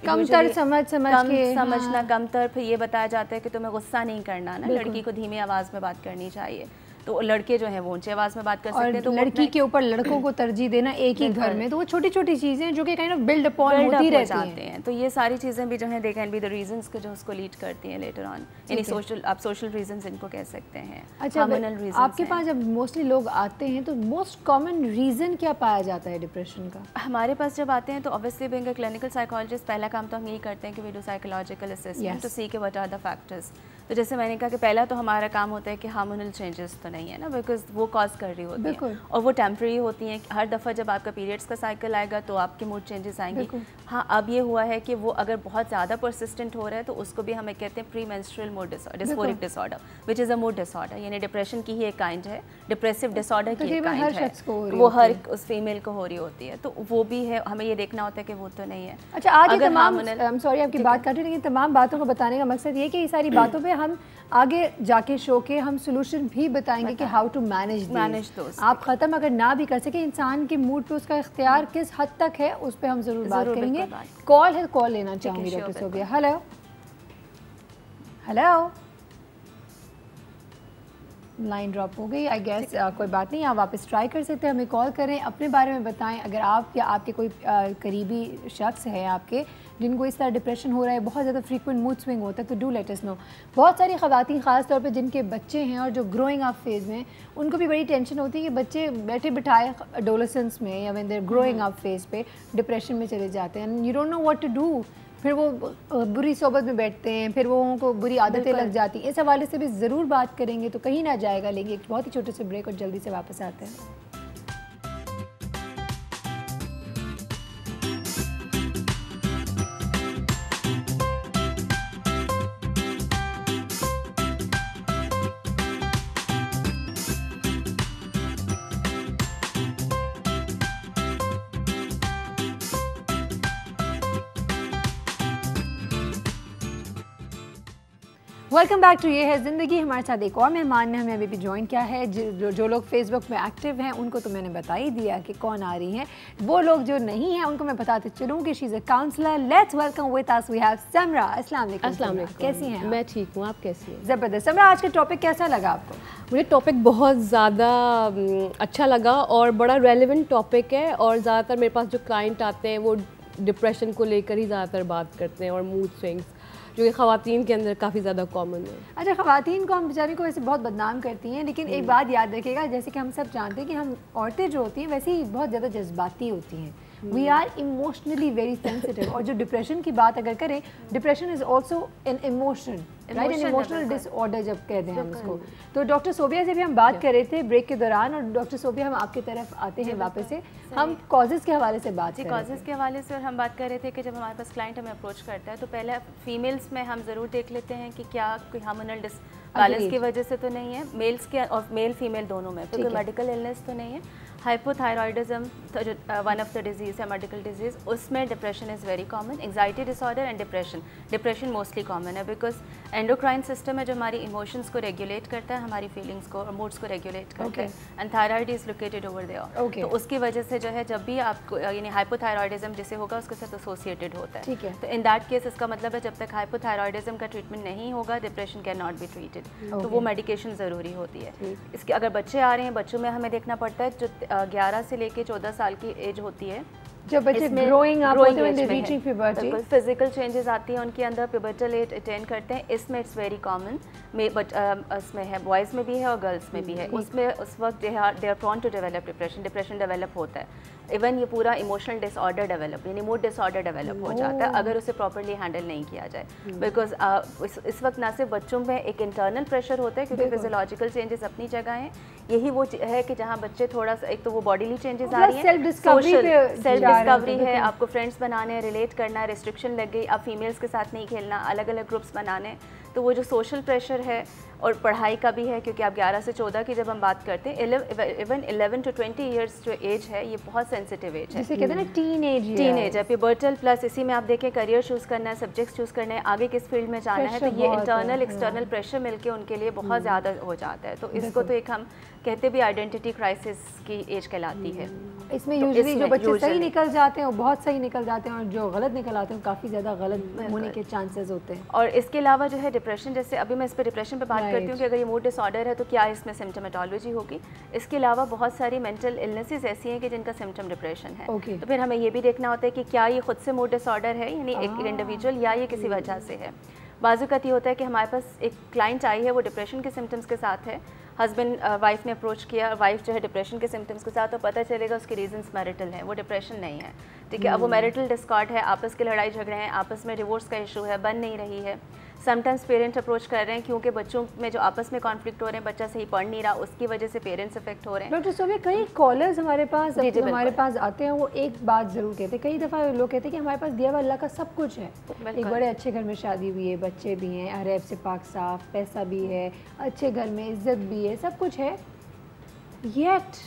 कमतर समझना, कमतर। फिर ये बताया जाता है कि तुम्हें गुस्सा नहीं करना ना, लड़की को धीमी आवाज़ में बात करनी चाहिए, तो लड़के जो हैं वो ऊंची आवाज़ में बात कर सकते हैं। तो लड़की के ऊपर लड़कों को तरजीह देना एक ही घर में, तो वो छोटी छोटी चीज़ें जो कि काइंड ऑफ बिल्ड अपॉन होती रहती हैं। तो ये सारी चीज़ें भी जो हैं they can be the reasons के जो उसको लीड करती हैं लेटर ऑन, यानी सोशल, आप सोशल रीजंस इनको कह सकते हैं। अच्छा, आपके पास जब मोस्टली लोग आते हैं तो मोस्ट कॉमन रीज़न क्या पाया जाता है डिप्रेशन का? हमारे पास जब आते हैं तो obviously being a clinical psychologist, पहला काम तो हम यही करते हैं कि we do psychological assessment to see के व्हाट आर द फैक्टर्स। तो जैसे मैंने कहा कि पहला तो हमारा काम होता है कि हार्मोनल चेंजेस तो नहीं है ना, बिकॉज वो कॉज कर रही होती है और वो टेम्प्रेरी होती हैं। हर दफ़ा जब आपका पीरियड्स का साइकिल आएगा तो आपके मूड चेंजेस आएंगे। हाँ, अब ये हुआ है कि वो अगर बहुत ज़्यादा परसिस्टेंट हो रहा है तो उसको भी हमें कहते हैं pre menstrual mood disorder, dysphoric disorder, which is a mood disorder, यानी डिप्रेशन की ही एक काइंड है, डिप्रेसिव डिसऑर्डर की एक काइंड है, वो हर उस फीमेल को हो रही होती है, तो वो भी है, हमें ये देखना होता है कि वो तो नहीं है। अच्छा, आज तमाम, सॉरी आपकी बात काट रही, लेकिन तमाम बातों को बताने का मकसद ये कि ये सारी बातों पे हम आगे जाके शो के हम सोल्यूशन भी बताएंगे कि हाउ टू मैनेज दोस्त। आप ख़त्म अगर ना भी कर सके, इंसान के मूड पे उसका इख्तियार किस हद तक है उस पर हम ज़रूर बात करेंगे। कॉल है, कॉल लेना चाहूँगी doctor Sobia. Hello hello, line drop हो गई आई गेस। कोई बात नहीं, आप वापस ट्राई कर सकते हैं, हमें कॉल करें, अपने बारे में बताएं। अगर आप या आपके कोई करीबी शख्स है आपके जिनको इस तरह डिप्रेशन हो रहा है, बहुत ज़्यादा फ्रीक्वेंट मूड स्विंग होता है, तो डू लेट अस नो। बहुत सारी ख़वातीन ख़ास तौर पे जिनके बच्चे हैं और जो ग्रोइंग अप फेज़ में, उनको भी बड़ी टेंशन होती है कि बच्चे बैठे बिठाए एडोलेसेंस में या when they are growing up phase पे डिप्रेशन में चले जाते हैं। You don't know what to do, फिर वो बुरी सोबत में बैठते हैं, फिर वो उनको बुरी आदतें लग जाती हैं। इस हवाले से भी ज़रूर बात करेंगे, तो कहीं ना जाएगा। लेंगे एक बहुत ही छोटे से ब्रेक और जल्दी से वापस आते हैं। वेलकम बैक टू ये है ज़िंदगी। हमारे साथ एक और मेहमान ने हमें अभी भी ज्वाइन किया है। जो लोग फेसबुक में एक्टिव हैं उनको तो मैंने बता ही दिया कि कौन आ रही हैं। वो लोग जो नहीं हैं उनको मैं बताते चलूँ कि she is a counsellor. Let's welcome with us we have Samra. अस्सलाम वालेकुम। कैसी हैं? मैं ठीक हूँ, आप कैसी हैं? ज़बरदस्त। समरा, आज का टॉपिक कैसा लगा आपको? मुझे टॉपिक बहुत ज़्यादा अच्छा लगा और बड़ा रेलेवेंट टॉपिक है। और ज़्यादातर मेरे पास जो क्लाइंट आते हैं वो डिप्रेशन को लेकर ही ज़्यादातर बात करते हैं और मूड स्विंग्स, जो कि ख़वातीन के अंदर काफ़ी ज़्यादा कॉमन है। अच्छा, ख़वातीन को हम बेचारी को वैसे बहुत बदनाम करती हैं, लेकिन एक बात याद रखिएगा, जैसे कि हम सब जानते हैं कि हम औरतें जो होती हैं वैसे ही बहुत ज़्यादा जज्बाती होती हैं। We are emotionally very sensitive. और जो डिप्रेशन की बात अगर करें, depression is also an emotion, right, an emotional disorder जब कहते हैं हम उसको। तो डॉक्टर सोबिया से भी हम बात कर रहे थे ब्रेक के दौरान, और डॉक्टर सोबिया हम आपकी तरफ आते हैं वापस से। हम कॉजेज़ के हवाले से बात कर रहे थे। कॉजेज़ के हवाले से और हम बात कर रहे थे कि जब हमारे पास क्लाइंट हमें अप्रोच करता है तो पहले फीमेल्स में हम ज़रूर देख लेते हैं कि क्या कोई हार्मोनल डिसबैलेंस की वजह से तो नहीं है, मेल्स के और मेल फीमेल दोनों में, तो कोई मेडिकल इलनेस तो नहीं है। हाइपोथायरॉयडिज्म जो वन ऑफ द डिजीज़ है, मेडिकल डिजीज़, उसमें depression is very common. Anxiety disorder and depression mostly common है, बिकॉज एंडोक्राइन सिस्टम है जो हमारी इमोशंस को रेगुलेट करता है, हमारी फीलिंग्स को और मूड्स को रेगुलेट करता है, and thyroid is located over there. तो उसकी वजह से जो है जब भी आपको यानी हाइपोथायरॉयडिज्म जिसे होगा उसके साथ एसोसिएटेड होता है। ठीक है। तो इन दैट केस इसका मतलब है जब तक हाइपोथायरॉयडिज्म का ट्रीटमेंट नहीं होगा, depression can not be treated. तो वो मेडिकेशन ज़रूरी होती है। इसके अगर बच्चे आ रहे हैं, बच्चों में हमें देखना पड़ता है जो 11 से लेके 14 साल की एज होती है, जब बच्चे ग्रोइंग अप होते हैं, रीचिंग प्यूबर्टी, फिजिकल चेंजेस आती हैं उनके अंदर, प्यूबर्टल एज अटेन करते हैं, इसमें इट्स वेरी कॉमन। बट इसमें है, बॉयज़ में भी है और गर्ल्स में भी है। उसमें उस वक्त they are prone to develop depression develop होता है। इवन ये पूरा इमोशनल डिसऑर्डर डेवलप यानी मूड डिसऑर्डर डेवलप हो जाता है अगर उसे प्रॉपर्ली हैंडल नहीं किया जाए। बिकॉज इस वक्त ना सिर्फ बच्चों में एक इंटरनल प्रेशर होता है क्योंकि फिजियोलॉजिकल चेंजेस अपनी जगह हैं, यही वो है कि जहाँ बच्चे थोड़ा सा, एक तो वो बॉडीली चेंजेस आ रही हैं, सेल्फ डिस्कवरी है, आपको फ्रेंड्स बनाने हैं, रिलेट करना है, रिस्ट्रिक्शन लग गई, आप फीमेल्स के साथ नहीं खेलना, अलग अलग ग्रुप्स बनाने, तो वो जो सोशल प्रेशर है और पढ़ाई का भी है, क्योंकि आप 11 से 14 की जब हम बात करते हैं, इवन 11 to 20 ईयर्स जो एज है ये बहुत सेंसिटिव एज है, जिसे कहते हैं ना टीन एज है, प्यूबर्टल प्लस इसी में आप देखें करियर चूज़ करना है, सब्जेक्ट्स चूज़ करना है, आगे किस फील्ड में जाना है, तो ये इंटरनल एक्सटर्नल प्रेशर मिलके उनके लिए बहुत ज़्यादा हो जाता है। तो इसको तो एक हम कहते भी आइडेंटिटी क्राइसिस की एज कहलाती है। इसमें यूजुअली जो बच्चे सही निकल जाते हैं वो बहुत सही निकल जाते हैं, और जो गलत निकल आते हैं काफ़ी ज़्यादा गलत होने के चांसेस होते हैं। और इसके अलावा जो है डिप्रेशन, जैसे अभी मैं इस पर डिप्रेशन पे बात करती हूँ कि अगर ये मूड डिसऑर्डर है तो क्या इसमें सिम्टोमेटोलॉजी होगी। इसके अलावा बहुत सारी मेंटल इलनेसेस ऐसी हैं कि जिनका सिम्टम डिप्रेशन है। तो फिर हमें ये भी देखना होता है कि क्या ये खुद से मूड डिसऑर्डर है यानी एक इंडिविजुअल, या ये किसी वजह से है। बाज़-ओ-क़त ये होता है कि हमारे पास एक क्लाइंट आई है, वो डिप्रेशन के सिम्टम्स के साथ है, हस्बैंड वाइफ ने अप्रोच किया, वाइफ जो है डिप्रेशन के सिम्टम्स के साथ, तो पता चलेगा उसके रीजंस मैरिटल हैं, वो डिप्रेशन नहीं है। ठीक है, अब वो मैरिटल डिस्कॉर्ड है, आपस के लड़ाई झगड़े हैं, आपस में डिवोर्स का इशू है, बन नहीं रही है। समटाइम्स पेरेंट्स अप्रोच कर रहे हैं क्योंकि बच्चों में जो आपस में कॉन्फ्लिक्ट हो रहे हैं, बच्चा सही पढ़ नहीं रहा, उसकी वजह से पेरेंट्स इफेक्ट हो रहे हैं। डॉक्टर सोबिया, कई कॉलर्स हमारे पास आते हैं, वो एक बात ज़रूर कहते हैं, कई दफ़ा लोग कहते हैं कि हमारे पास दिया हुआ अल्लाह का सब कुछ है, एक बड़े अच्छे घर में शादी हुई है, बच्चे भी हैं, अरब से पाक साफ, पैसा भी है, अच्छे घर में इज्जत भी है, सब कुछ है, येट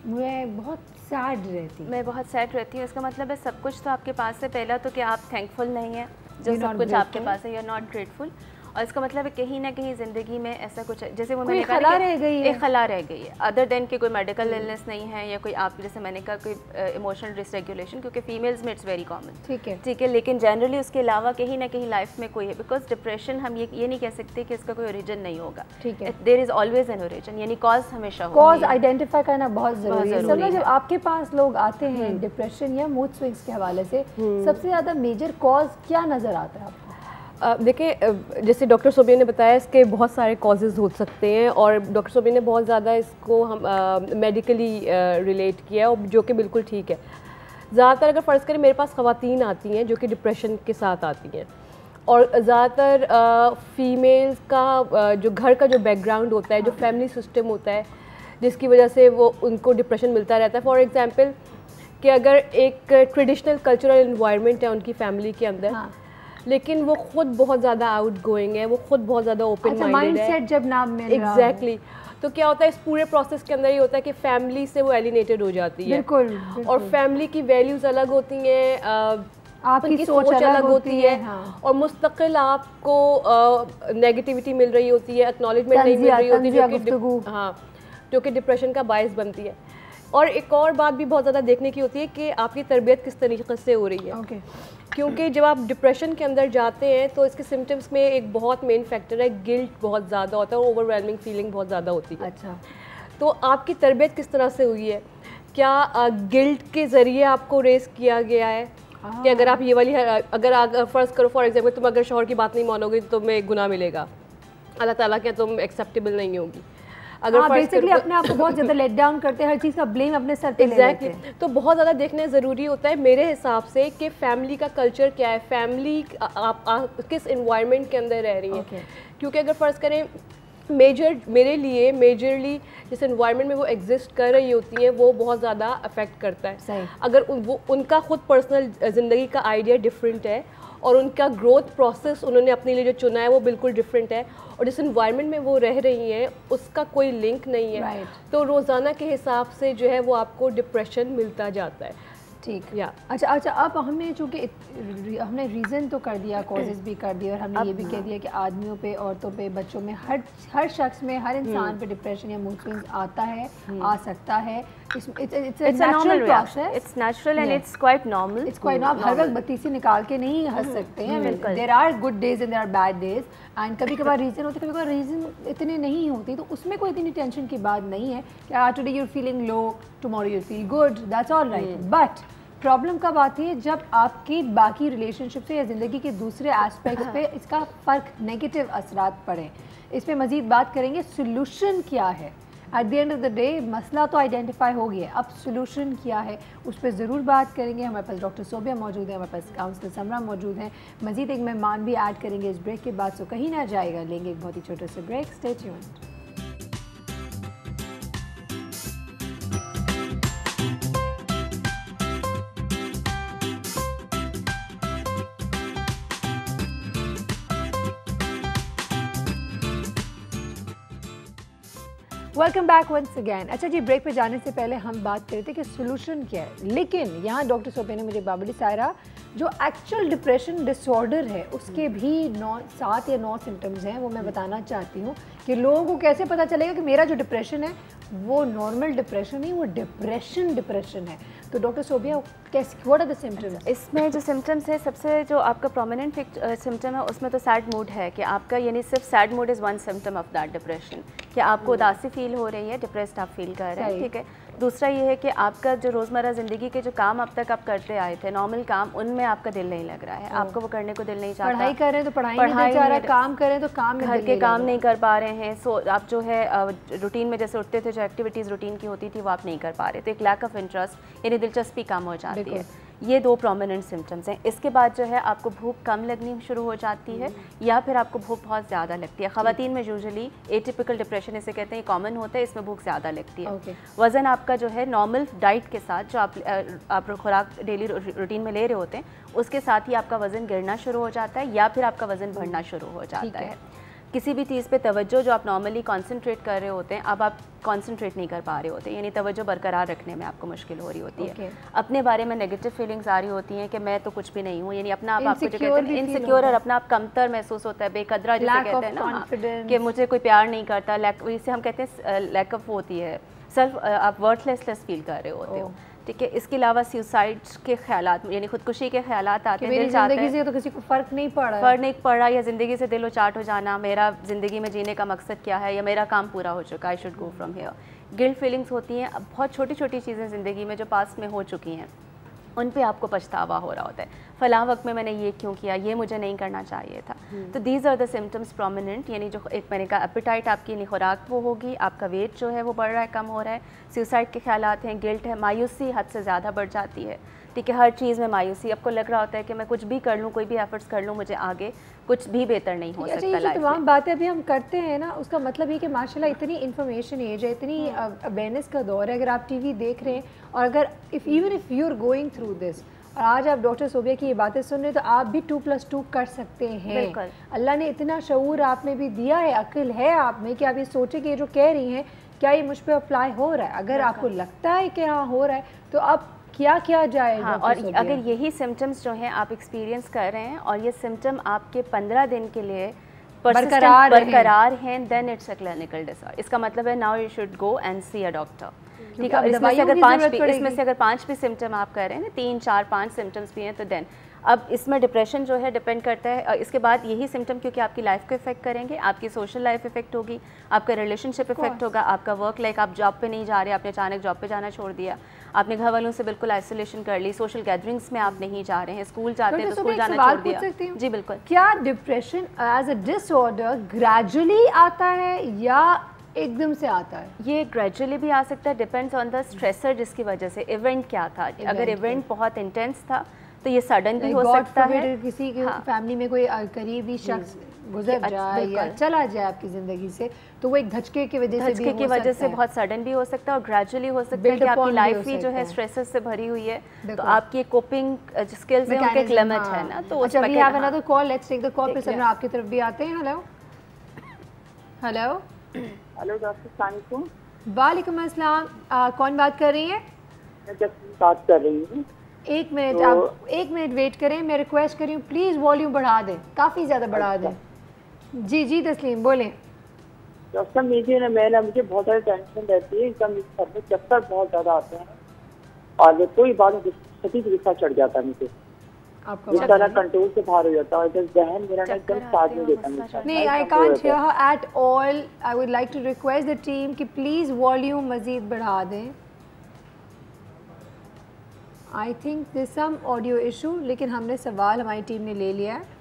मैं बहुत सैड रहती हूँ। इसका मतलब है सब कुछ तो आपके पास है, पहला तो कि आप थैंकफुल नहीं है जो सब कुछ आपके पास है, यू आर नॉट ग्रेटफुल। और इसका मतलब है कहीं ना कहीं ज़िंदगी में ऐसा कुछ जैसे वो मैंने कहा खला रह गई है, एक खला रह गई है, अदर देन कि कोई मेडिकल इलनेस नहीं है या कोई आप जैसे मैंने कहा कोई इमोशनल डिसरेगुलेशन, क्योंकि फीमेल्स में इट्स वेरी कॉमन, ठीक है, लेकिन जनरली उसके अलावा कहीं ना कहीं लाइफ में कोई है, बिकॉज डिप्रेशन हम ये नहीं कह सकते कि इसका कोई ओरिजिन नहीं होगा, ठीक है, there is always an origin, यानी कॉज हमेशा होगा। कॉज आइडेंटिफाई करना बहुत जरूरी है। जब आपके पास लोग आते हैं डिप्रेशन या मूड स्विंग्स के हवाले से, सबसे ज़्यादा मेजर कॉज क्या नज़र आता है आपको? देखिए, जैसे डॉक्टर सोबिया ने बताया, इसके बहुत सारे कॉजेज़ हो सकते हैं और डॉक्टर सोबिया ने बहुत ज़्यादा इसको हम मेडिकली रिलेट किया और जो कि बिल्कुल ठीक है। ज़्यादातर अगर फ़र्ज़ करें मेरे पास ख़वातीन आती हैं जो कि डिप्रेशन के साथ आती हैं और ज़्यादातर फ़ीमेल्स का जो घर का जो बैकग्राउंड होता है, जो फैमिली सिस्टम होता है, जिसकी वजह से वो उनको डिप्रेशन मिलता रहता है। फॉर एग्ज़ाम्पल कि अगर एक ट्रेडिशनल कल्चरल इन्वायरमेंट है उनकी फैमिली के अंदर, हाँ। लेकिन वो खुद बहुत ज़्यादा आउट गोइंग है, वो खुद बहुत ज़्यादा ओपन माइंडेड है, जब नाम मिल रहा है एग्जैक्टली, तो क्या होता है इस पूरे प्रोसेस के अंदर ये होता है कि फैमिली से वो एलिनेटेड हो जाती है। बिल्कुल। और फैमिली की वैल्यूज़ अलग होती हैं, आपकी सोच अलग होती है, हाँ। और मुस्तकिल आपको नेगेटिविटी मिल रही होती है, एक्नॉलेजमेंट नहीं मिल रही होती, जो कि डिप्रेशन का बायस बनती है। और एक और बात भी बहुत ज़्यादा देखने की होती है कि आपकी तरबियत किस तरीके से हो रही है, क्योंकि जब आप डिप्रेशन के अंदर जाते हैं तो इसके सिम्टम्स में एक बहुत मेन फैक्टर है गिल्ट बहुत ज़्यादा होता है और ओवरवेलमिंग फीलिंग बहुत ज़्यादा होती है। अच्छा, तो आपकी तरबियत किस तरह से हुई है, क्या गिल्ट के ज़रिए आपको रेस किया गया है कि अगर आप ये वाली, अगर आप फ़र्ज़ करो फॉर एग्जाम्पल तुम अगर शौहर की बात नहीं मानोगे तो तुम्हें गुनाह मिलेगा, अल्लाह ताला के तुम एक्सेप्टेबल नहीं होगी। अगर बेसिकली अपने आप को बहुत ज़्यादा लेट डाउन करते हैं, हर चीज़ का ब्लेम अपने सर पे ले लेते हैं। तो बहुत ज़्यादा देखना ज़रूरी होता है मेरे हिसाब से कि फैमिली का कल्चर क्या है, फैमिली आप किस इन्वायरमेंट के अंदर रह रही हैं। क्योंकि अगर फ़र्ज़ करें मेरे लिए मेजरली जिस इन्वायरमेंट में वो एग्जिस्ट कर रही होती हैं वो बहुत ज़्यादा अफेक्ट करता है। अगर वो उनका खुद पर्सनल ज़िंदगी का आइडिया डिफरेंट है और उनका ग्रोथ प्रोसेस उन्होंने अपने लिए जो चुना है वो बिल्कुल डिफरेंट है और जिस इन्वायरमेंट में वो रह रही हैं उसका कोई लिंक नहीं है, तो रोज़ाना के हिसाब से जो है वो आपको डिप्रेशन मिलता जाता है। ठीक, या अच्छा, अब हमने चूँकि हमने रीज़न तो कर दिया, कॉजेज़ भी कर दिया और हमने ये भी कह दिया कि आदमियों पे, औरतों पे, बच्चों में, हर शख्स में, हर इंसान पे डिप्रेशन या मूड स्विंग्स आता है, आ सकता है। It's a natural process, it's natural and it's quite normal. हर वक्त बत्तीसी निकाल के नहीं हंस सकते हैं। There are good days and there are bad days and कभी कभार रीज़न होते, कभी कभार रीज़न इतने नहीं होती, तो उसमें कोई इतनी टेंशन की बात नहीं है कि today you are feeling low, tomorrow you feel good, that's all right. But problem कब आती है जब आपकी बाकी रिलेशनशिप से या ज़िंदगी के दूसरे एस्पेक्ट्स पे इसका फ़र्क, नेगेटिव असरात पड़े। इस पे मज़ीद बात करेंगे, सोल्यूशन क्या है। At the end of the day मसला तो आइडेंटिफाई हो गया, अब सोल्यूशन क्या है उस पर ज़रूर बात करेंगे। हमारे पास डॉक्टर सोबिया मौजूद है, हमारे पास काउंसलर समरा मौजूद हैं, मज़ीद एक मेहमान भी ऐड करेंगे इस ब्रेक के बाद, सो कहीं ना जाएगा, लेंगे एक बहुत ही छोटे से break. Stay tuned. Welcome back once again. अच्छा जी, ब्रेक पे जाने से पहले हम बात कर रहे थे कि सोल्यूशन क्या है, लेकिन यहाँ डॉक्टर सोबिया ने मुझे बाबली सायरा जो एक्चुअल डिप्रेशन डिसऑर्डर है उसके भी 7 या 9 सिम्टम्स हैं, वो मैं बताना चाहती हूँ कि लोगों को कैसे पता चलेगा कि मेरा जो डिप्रेशन है वो नॉर्मल डिप्रेशन नहीं, वो डिप्रेशन है। तो डॉक्टर सोबिया, कैसे, व्हाट आर द सिम्टम्स? इसमें जो सिम्टम्स है, सबसे जो आपका प्रोमिनेंट सिम्टम है उसमें तो सैड मूड है कि आपका, यानी सिर्फ sad mood is one symptom of that depression, कि आपको उदासी फील हो रही है, डिप्रेस्ड आप फील कर रहे हैं, ठीक है। दूसरा ये है कि आपका जो रोज़मर्रा ज़िंदगी के जो काम अब तक आप करते आए थे, नॉर्मल काम, उनमें आपका दिल नहीं लग रहा है, आपको वो करने को दिल नहीं चाहता। पढ़ाई कर रहे हैं तो पढ़ाई नहीं जा रहा, काम करें तो काम, घर के काम नहीं कर पा रहे हैं, सो आप जो है रूटीन में जैसे उठते थे, जो एक्टिविटीज़ रूटीन की होती थी वो आप नहीं कर पा रहे, तो एक लैक ऑफ इंटरेस्ट यानी दिलचस्पी कम हो जाती है। ये 2 प्रोमिनेंट सिम्टम्स हैं। इसके बाद जो है आपको भूख कम लगनी शुरू हो जाती है या फिर आपको भूख बहुत ज़्यादा लगती है। ख़वातीन में यूजुअली एटिपिकल डिप्रेशन इसे कहते हैं, कॉमन होता है, इसमें भूख ज़्यादा लगती है। वज़न आपका जो है नॉर्मल डाइट के साथ जो आप खुराक डेली रूटीन में ले रहे होते हैं उसके साथ ही आपका वज़न गिरना शुरू हो जाता है या फिर आपका वज़न बढ़ना शुरू हो जाता है। किसी भी चीज़ पे तवज्जो जो आप नॉर्मली कंसंट्रेट कर रहे होते हैं, अब आप कंसंट्रेट नहीं कर पा रहे होते, यानी तवज्जो बरकरार रखने में आपको मुश्किल हो रही होती है। अपने बारे में नेगेटिव फीलिंग्स आ रही होती हैं कि मैं तो कुछ भी नहीं हूँ, यानी अपना आप आपको जो कहते हैं इनसिक्योर और अपना आप कमतर महसूस होता है, बेकदरा जिसे कहते हैं ना, कि मुझे कोई प्यार नहीं करता, इसे हम कहते हैं लैक ऑफ होती है, सेल्फ आप वर्थलेसनेस फील कर रहे होते हो। ठीक है, इसके अलावा सुसाइड के ख्यालात यानी खुदकुशी के ख्यालात आते हैं, ज़िंदगी से तो किसी को फ़र्क नहीं पड़ा या ज़िंदगी से दिलो चाट हो जाना, मेरा ज़िंदगी में जीने का मकसद क्या है, या मेरा काम पूरा हो चुका, I should go from here. Guilt feelings होती हैं, अब बहुत छोटी छोटी चीज़ें ज़िंदगी में जो पास्ट में हो चुकी हैं उन पे आपको पछतावा हो रहा होता है, फ़लाँ वक्त में मैंने ये क्यों किया, ये मुझे नहीं करना चाहिए था। तो these are the symptoms prominent, यानी जो एक मैंने कहा एपेटाइट आपकी खुराक वो होगी, आपका वेट जो है वो बढ़ रहा है, कम हो रहा है, सुसाइड के ख्यालात हैं, गिल्ट है, मायूसी हद से ज़्यादा बढ़ जाती है। ठीक है, हर चीज़ में मायूसी, आपको लग रहा होता है कि मैं कुछ भी कर लूँ, कोई भी एफर्ट्स कर लूँ, मुझे आगे कुछ भी बेहतर नहीं हो सकता लाइफ में। तमाम बातें अभी हम करते हैं ना, उसका मतलब ये कि माशाल्लाह इतनी इन्फॉर्मेशन एज है, इतनी अवेयरनेस का दौर है। अगर आप टीवी देख रहे हैं और अगर even if you are going through this और आज आप डॉक्टर सोबिया की ये बातें सुन रहे हैं, तो आप भी 2+2 कर सकते हैं। अल्लाह ने इतना शऊर आप में भी दिया है, अक्ल है आप में कि आप ये सोचें कि ये जो कह रही हैं क्या ये मुझ पर अप्लाई हो रहा है। अगर आपको लगता है कि हाँ हो रहा है तो अब क्या किया जाए। हाँ, और अगर यही सिम्टम्स जो हैं आप एक्सपीरियंस कर रहे हैं और ये सिम्टम आपके 15 दिन के लिए बरकरार हैं, then it's a clinical disorder. इसका मतलब है now you should go and see a doctor. ठीक है, इसमें से अगर 5 भी सिम्टम आप कर रहे हैं ना, 3, 4, 5 सिम्टम्स भी हैं, तो देन अब इसमें डिप्रेशन जो है डिपेंड करता है। इसके बाद यही सिम्टम क्योंकि आपकी लाइफ को इफेक्ट करेंगे, आपकी सोशल लाइफ इफेक्ट होगी, आपका रिलेशनशिप इफेक्ट होगा, आपका वर्क लाइक आप जॉब पे नहीं जा रहे, आपने अचानक जॉब पे जाना छोड़ दिया, आपने घर वालों से बिल्कुल आइसोलेशन कर ली, सोशल गैदरिंग्स में आप नहीं जा रहे हैं, स्कूल जाते हैं तो स्कूल जाना छोड़ दिया। जी बिल्कुल। क्या depression as a disorder gradually आता है या एकदम से आता है? ये ग्रेजुअली भी आ सकता है, डिपेंड्स ऑन द स्ट्रेसर जिसकी वजह से। इवेंट क्या था, अगर इवेंट बहुत इंटेंस था तो ये सडन भी हो सकता है, किसी की फैमिली में कोई करीबी शख्स गुजर जाए या चला जाए आपकी ज़िंदगी से, तो वो एक धचके की वजह से बहुत सडन भी हो सकता है और ग्रेजुअली हो सकता है कि आपकी लाइफ ही जो है स्ट्रेसेस से भरी हुई है, तो आपकी कोपिंग स्किल्स हैं उनके एक लिमिट है ना। तो अच्छा, we have another call, let's take the call. फिर सब आपकी तरफ भी आते हैं। हेलो हेलो हेलो डॉक्टर सलाम। वालेकुम अस्सलाम, कौन बात कर रही है? मैं जसमीन बात कर रही हूँ। एक मिनट, आप 1 मिनट वेट करें, मैं रिक्वेस्ट कर रही हूँ प्लीज़ वॉल्यूम बढ़ा दें, काफ़ी ज़्यादा बढ़ा दें। जी जी तस्लीम बोलें। डॉक्टर मुझे बहुत ज़्यादा टेंशन रहती है, एकदम सर में चक्कर बहुत ज़्यादा आते हैं और कोई बात सटीक गुस्सा चढ़ जाता है मुझे, आपको सारा कंट्रोल से बाहर हो जाता है, जहन मेरा एकदम साथ नहीं देता मुझे। नहीं, I can't hear her at all. I would like to request the team कि प्लीज़ वॉल्यूम मज़ीद बढ़ा दें। I think this some audio issue, लेकिन हमने सवाल हमारी टीम ने ले लिया है।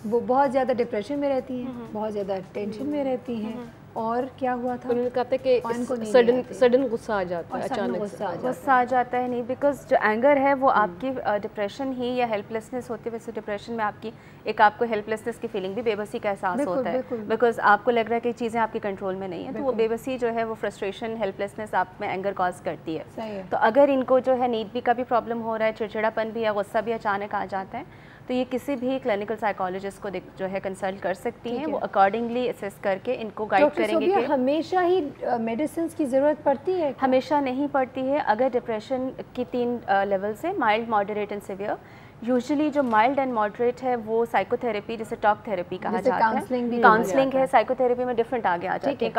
वो बहुत ज़्यादा डिप्रेशन में रहती हैं, बहुत ज़्यादा टेंशन में रहती हैं, और क्या हुआ था उन्होंने कहते कि सडन गुस्सा आ जाता है, अचानक गुस्सा आ जाता है। नहीं, बिकॉज जो एंगर है वो आपकी डिप्रेशन ही या हेल्पलेसनेस होती है। वैसे डिप्रेशन में आपकी आपको हेल्पलेसनेस की फीलिंग भी, बेबसी का एहसास होता है, बिकॉज आपको लग रहा है कि चीज़ें आपकी कंट्रोल में नहीं है, तो वो बेबसी जो है वो फ्रस्ट्रेशन, हेल्पलेसनेस आप में एंगर कॉज करती है। तो अगर इनको जो है नींद भी का भी प्रॉब्लम हो रहा है, चिड़चिड़ापन भी या गुस्सा भी अचानक आ जाता है, तो ये किसी भी क्लिनिकल साइकोलॉजिस्ट को जो है कंसल्ट कर सकती हैं। वो अकॉर्डिंगली असेस करके इनको गाइड करेंगे कि हमेशा ही मेडिसिन की ज़रूरत पड़ती है? हमेशा नहीं पड़ती है। अगर डिप्रेशन की 3 लेवल्स है, mild, moderate and severe. Usually जो माइल्ड एंड मॉडरेट है वो साइकोथेरेपी, जिसे टॉक थेरेपी कहा जाता है, काउंसलिंग है। साइकोथेरेपी में डिफरेंट आगे आ जाती है।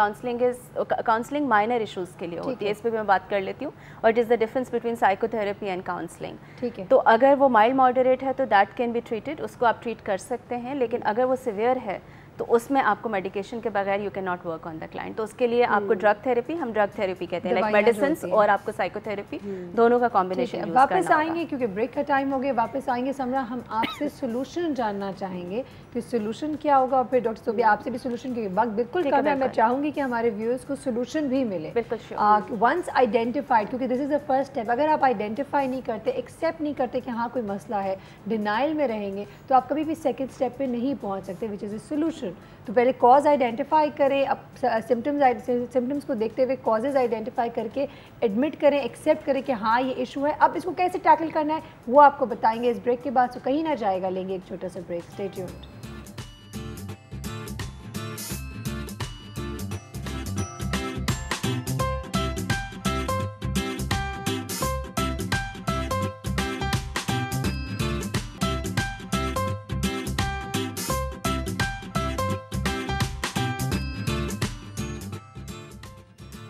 काउंसलिंग माइनर इश्यूज़ के लिए होती है, इस पर भी मैं बात कर लेती हूँ। और it is the difference between psychotherapy and counselling. ठीक है, तो अगर वो माइल्ड मॉडरेट है तो दैट कैन बी ट्रीटेड, उसको आप ट्रीट कर सकते हैं। लेकिन अगर वो सिवियर है तो उसमें आपको मेडिकेशन के बगैर you can not work on the client. तो उसके लिए आपको ड्रग थेरेपी, हम ड्रग थेरेपी कहते हैं, लाइक मेडिसिन और आपको साइकोथेरेपी, दोनों का कॉम्बिनेशन। वापस आएंगे क्योंकि ब्रेक का टाइम हो गया, वापस आएंगे। समरा, हम आपसे सोल्यूशन जानना चाहेंगे कि सोल्यूशन क्या होगा, और फिर डॉक्टर सोबिया आपसे भी सोल्यूशन के वक्त बिल्कुल कम है। मैं चाहूँगी कि हमारे व्यूअर्स को सोल्यूशन भी मिले। बिल्कुल वंस आइडेंटिफाइड, क्योंकि this is the first step. अगर आप आइडेंटिफाई नहीं करते, एक्सेप्ट नहीं करते कि हाँ कोई मसला है, डिनाइल में रहेंगे, तो आप कभी भी सेकेंड स्टेप पे नहीं पहुँच सकते, विच इज़ ए सोल्यूशन। तो पहले कॉज आइडेंटिफाई करें, अब सिम्टम्स को देखते हुए कॉजेज़ आइडेंटिफाई करके एडमिट करें, एक्सेप्ट करें कि हाँ ये इशू है। अब इसको कैसे टैकल करना है वो आपको बताएंगे इस ब्रेक के बाद, तो कहीं ना जाएगा। लेंगे एक छोटा सा break, stay tuned.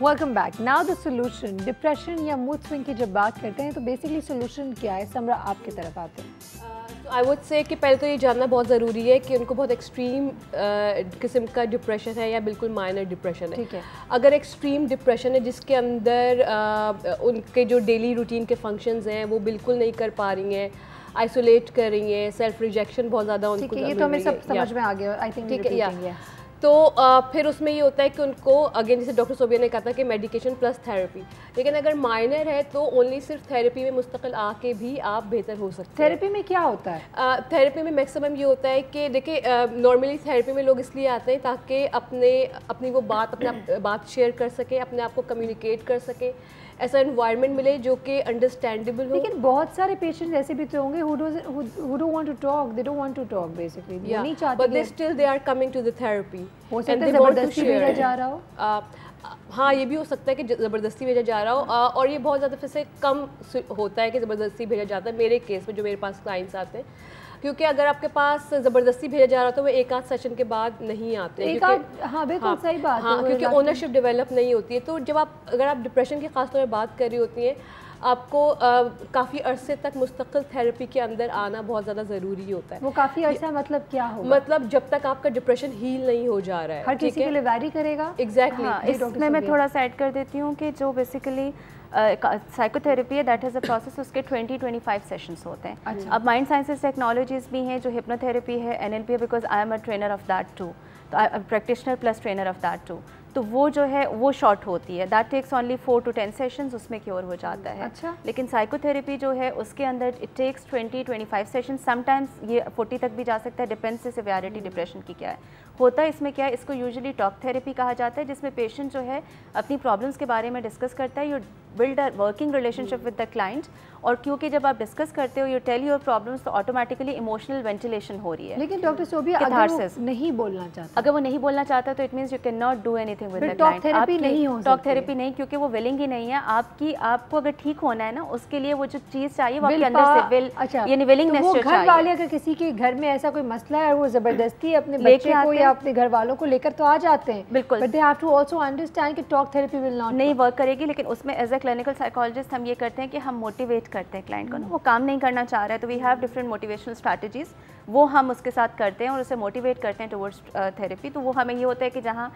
Welcome back. Now the solution, depression या मूड स्विंग की जब बात करते हैं तो बेसिकली सोल्यूशन क्या है? समरा आपकी तरफ आते हैं। आई वुड से कि पहले तो ये जानना बहुत ज़रूरी है कि उनको बहुत एक्सट्रीम किस्म का डिप्रेशन है या बिल्कुल माइनर डिप्रेशन है। ठीक है। अगर एक्सट्रीम डिप्रेशन है जिसके अंदर उनके जो डेली रूटीन के फंक्शंस हैं वो बिल्कुल नहीं कर पा रही हैं, आइसोलेट कर रही हैं, सेल्फ रिजेक्शन बहुत ज़्यादा उनको, ये तो हमें सब समझ में आ गया आई थिंक। ठीक है, तो फिर उसमें ये होता है कि उनको अगेन जैसे डॉक्टर सोबिया ने कहा था कि मेडिकेशन प्लस थेरेपी, लेकिन अगर माइनर है तो ओनली सिर्फ थेरेपी में मुस्तकिल आके भी आप बेहतर हो सकते हैं। थेरेपी में क्या होता है? थेरेपी में मैक्सिमम ये होता है कि देखिए नॉर्मली थेरेपी में लोग इसलिए आते हैं ताकि अपनी वो बात शेयर कर सके, अपने आप को कम्युनिकेट कर सके, ऐसा एनवायरनमेंट मिले जो कि अंडरस्टैंडेबल हो। लेकिन बहुत सारे पेशेंट्स ऐसे भी तो होंगे who don't want to talk, they don't want to talk basically, वो नहीं चाहते, but they are coming to the therapy। हो सकता है ज़बरदस्ती भेजा जा रहा हो। हाँ, ये भी हो सकता है कि ज़बरदस्ती भेजा जा रहा हो, और ये बहुत ज़्यादा फिर से कम होता है कि ज़बरदस्ती भेजा जाता है मेरे केस में, जो मेरे पास क्लाइंट्स आते हैं, क्योंकि अगर आपके पास ज़बरदस्ती भेजा जा रहा तो वो एक आध सेशन के बाद नहीं आते, हाँ बिल्कुल सही बात है, क्योंकि ओनरशिप डेवलप नहीं होती है। तो जब अगर आप डिप्रेशन की खास तौर पर बात कर रही होती हैं, आपको काफ़ी अरसे तक मुस्तकिल थेरेपी के अंदर आना बहुत ज़्यादा ज़रूरी होता है। वो काफ़ी अरसा मतलब क्या होगा? मतलब जब तक आपका डिप्रेशन हील नहीं हो जा रहा है। हर किसी के लिए वैरी करेगा। एग्जैक्टली। इसमें मैं थोड़ा सा ऐड कर देती हूँ कि जो बेसिकली साइकोथेरेपी है दैट इज़ अ प्रोसेस, उसके 20-25 सेशंस होते हैं। अच्छा। अब माइंड साइंसेस टेक्नोलॉजीज़ भी हैं, जो हिप्नोथेरेपी है, NLP है, because I am a trainer of that too, तो practitioner plus trainer of that too, तो वो जो है वो शॉर्ट होती है, that takes only 4 to 10 sessions, उसमें क्योर हो जाता है। अच्छा। लेकिन साइकोथेरेपी जो है उसके अंदर इट टेक्स 20-25 सेशंस, समटाइम्स ये 40 तक भी जा सकता है, डिपेंड्स से सिवियरिटी डिप्रेशन की क्या है। होता है इसमें क्या है, इसको यूजुअली टॉक थेरेपी कहा जाता है, जिसमें पेशेंट जो है अपनी प्रॉब्लम्स के बारे में डिस्कस करता है, you build a working relationship with the client, और क्योंकि जब आप डिस्कस करते हो, यू टेल योर प्रॉब्लम्स, तो ऑटोमेटिकली इमोशनल वेंटिलेशन हो रही है। लेकिन डॉक्टर सोबिया अगर वो नहीं बोलना चाहता, अगर वो नहीं बोलना चाहता तो it means you can not do anything with the client. Talk therapy नहीं, क्योंकि वो विलिंग ही नहीं है। आपको अगर ठीक होना है ना, उसके लिए वो जो चीज चाहिए वो आपके अंदर से विल, यानी विलिंगनेस चाहिए। घर वाले अगर किसी के घर में ऐसा कोई मसला है और वो जबरदस्ती अपने बच्चे को या अपने घर वालों को लेकर तो आ जाते हैं, बिल्कुल, but they have to also understand कि टॉक थेरेपी विल नॉट नहीं वर्क करेगी। लेकिन उसमें एज अ क्लिनिकल साइकोलॉजिस्ट हम ये करते हैं कि हम मोटिवेट करते हैं क्लाइंट को, वो काम नहीं करना चाह रहा है तो we have different motivational strategies, वो हम उसके साथ करते हैं और उसे मोटिवेट करते हैं टुवर्ड्स थेरेपी। तो वो हमें ये होता है कि जहाँ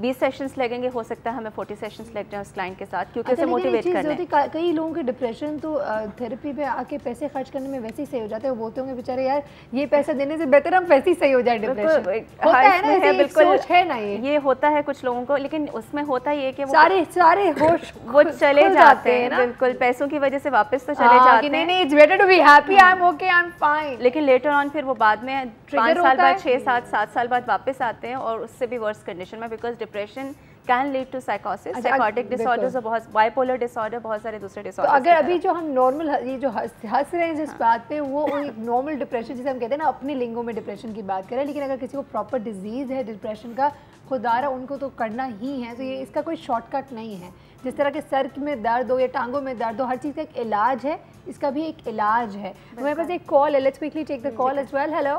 20 सेशंस लगेंगे, हो सकता है हमें 40 सेशंस लग जाए उस क्लाइंट के साथ, क्योंकि उसे मोटिवेट करना है। कई लोगों के डिप्रेशन तो थेरेपी पे आके पैसे खर्च करने में वैसे ही सही हो जाते हैं, वो बोलते होंगे बेचारे यार ये पैसा देने से बेहतर हम वैसे ही सही हो जाए। डिप्रेशन होता है ना, ऐसी बिल्कुल सोच है ना, ये होता है कुछ लोगों को, लेकिन उसमें होता ये कि वो सारे होश वो चले जाते हैं, बिल्कुल पैसों की वजह से वापस तो चले जाते हैं। नहीं, it's better to be happy, I am okay, I am fine. लेकिन लेटर ऑन फिर वो बाद में 5 साल बाद, 6-7 साल बाद वापस आते हैं और उससे भी वर्स कंडीशन में, because depression can lead to साइकोसिस, साइकोटिक डिसऑर्डर्स और बहुत बाइपोलर डिसऑर्डर, बहुत सारे दूसरे डिसऑर्डर। तो अगर अभी जो हम नॉर्मल ये जो हंस रहे हैं जिस बात पे, वो एक नॉर्मल डिप्रेशन जिसे हम कहते हैं ना, अपने लिंगों में डिप्रेशन की बात करें, लेकिन अगर किसी को प्रॉपर डिजीज़ है डिप्रेशन का, खुदारा उनको तो करना ही है, तो ये इसका कोई शॉर्टकट नहीं है। जिस तरह के सर में दर्द हो या टांगों में दर्द हो, हर चीज़ का एक इलाज है, इसका भी एक इलाज है। मेरे पास एक कॉल है, let's quickly take the call as well. Hello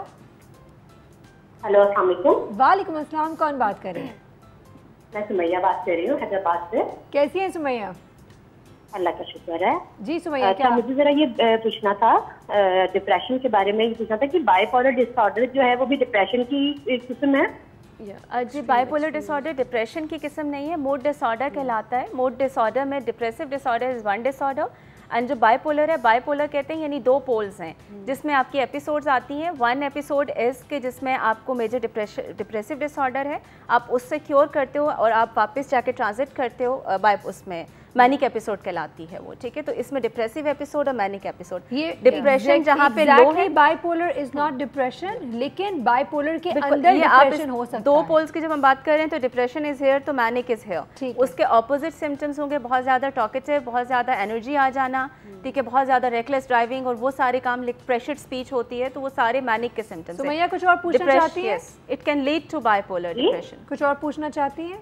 अस्सलाम वालेकुम। वालेकुम अस्सलाम, कौन बात कर रहे हैं? मैं सुमैया बात कर रही हूँ हैदराबाद से। कैसी हैं सुमैया? अल्लाह का शुक्र है जी। सुमैया क्या मुझे जरा ये पूछना था, डिप्रेशन के बारे में ये पूछना था कि बाइपोलर डिसऑर्डर जो है वो भी डिप्रेशन की एक किस्म है? जी, बाइपोलर डिसऑर्डर डिप्रेशन की किस्म नहीं है, मूड डिसऑर्डर कहलाता है। मूड डिसऑर्डर में depressive disorder is one disorder, and जो बाइपोलर है, बाइपोलर कहते हैं यानी 2 पोल्स हैं, जिसमें आपकी एपिसोड्स आती हैं। 1 एपिसोड इस के जिसमें आपको मेजर डिप्रेसिव डिसऑर्डर है, आप उससे क्योर करते हो और आप वापस जाके ट्रांजिट करते हो उसमें मैनिक एपिसोड कहलाती है वो, ठीक है। तो इसमें डिप्रेसिव एपिसोड और मैनिक एपिसोड, ये डिप्रेशन जहाँ पे लो है। बाइपोलर इज नॉट डिप्रेशन, लेकिन बाइपोलर के अंदर डिप्रेशन हो सकता है। 2 पोल्स की जब हम बात कर रहे हैं तो डिप्रेशन इज हियर तो मैनिक इज हियर, उसके ऑपोजिट सिम्टम्स होंगे, बहुत ज़्यादा टॉकेटिव, बहुत ज़्यादा एनर्जी आ जाना, ठीक है, बहुत ज़्यादा रेकलेस ड्राइविंग और वो सारे काम, प्रेशर्ड स्पीच होती है, तो वो सारे मैनिक के सिम्टम्स हैं। सुमैया कुछ और पूछना चाहती हैं? It can lead to bipolar depression. कुछ और पूछना चाहती हैं?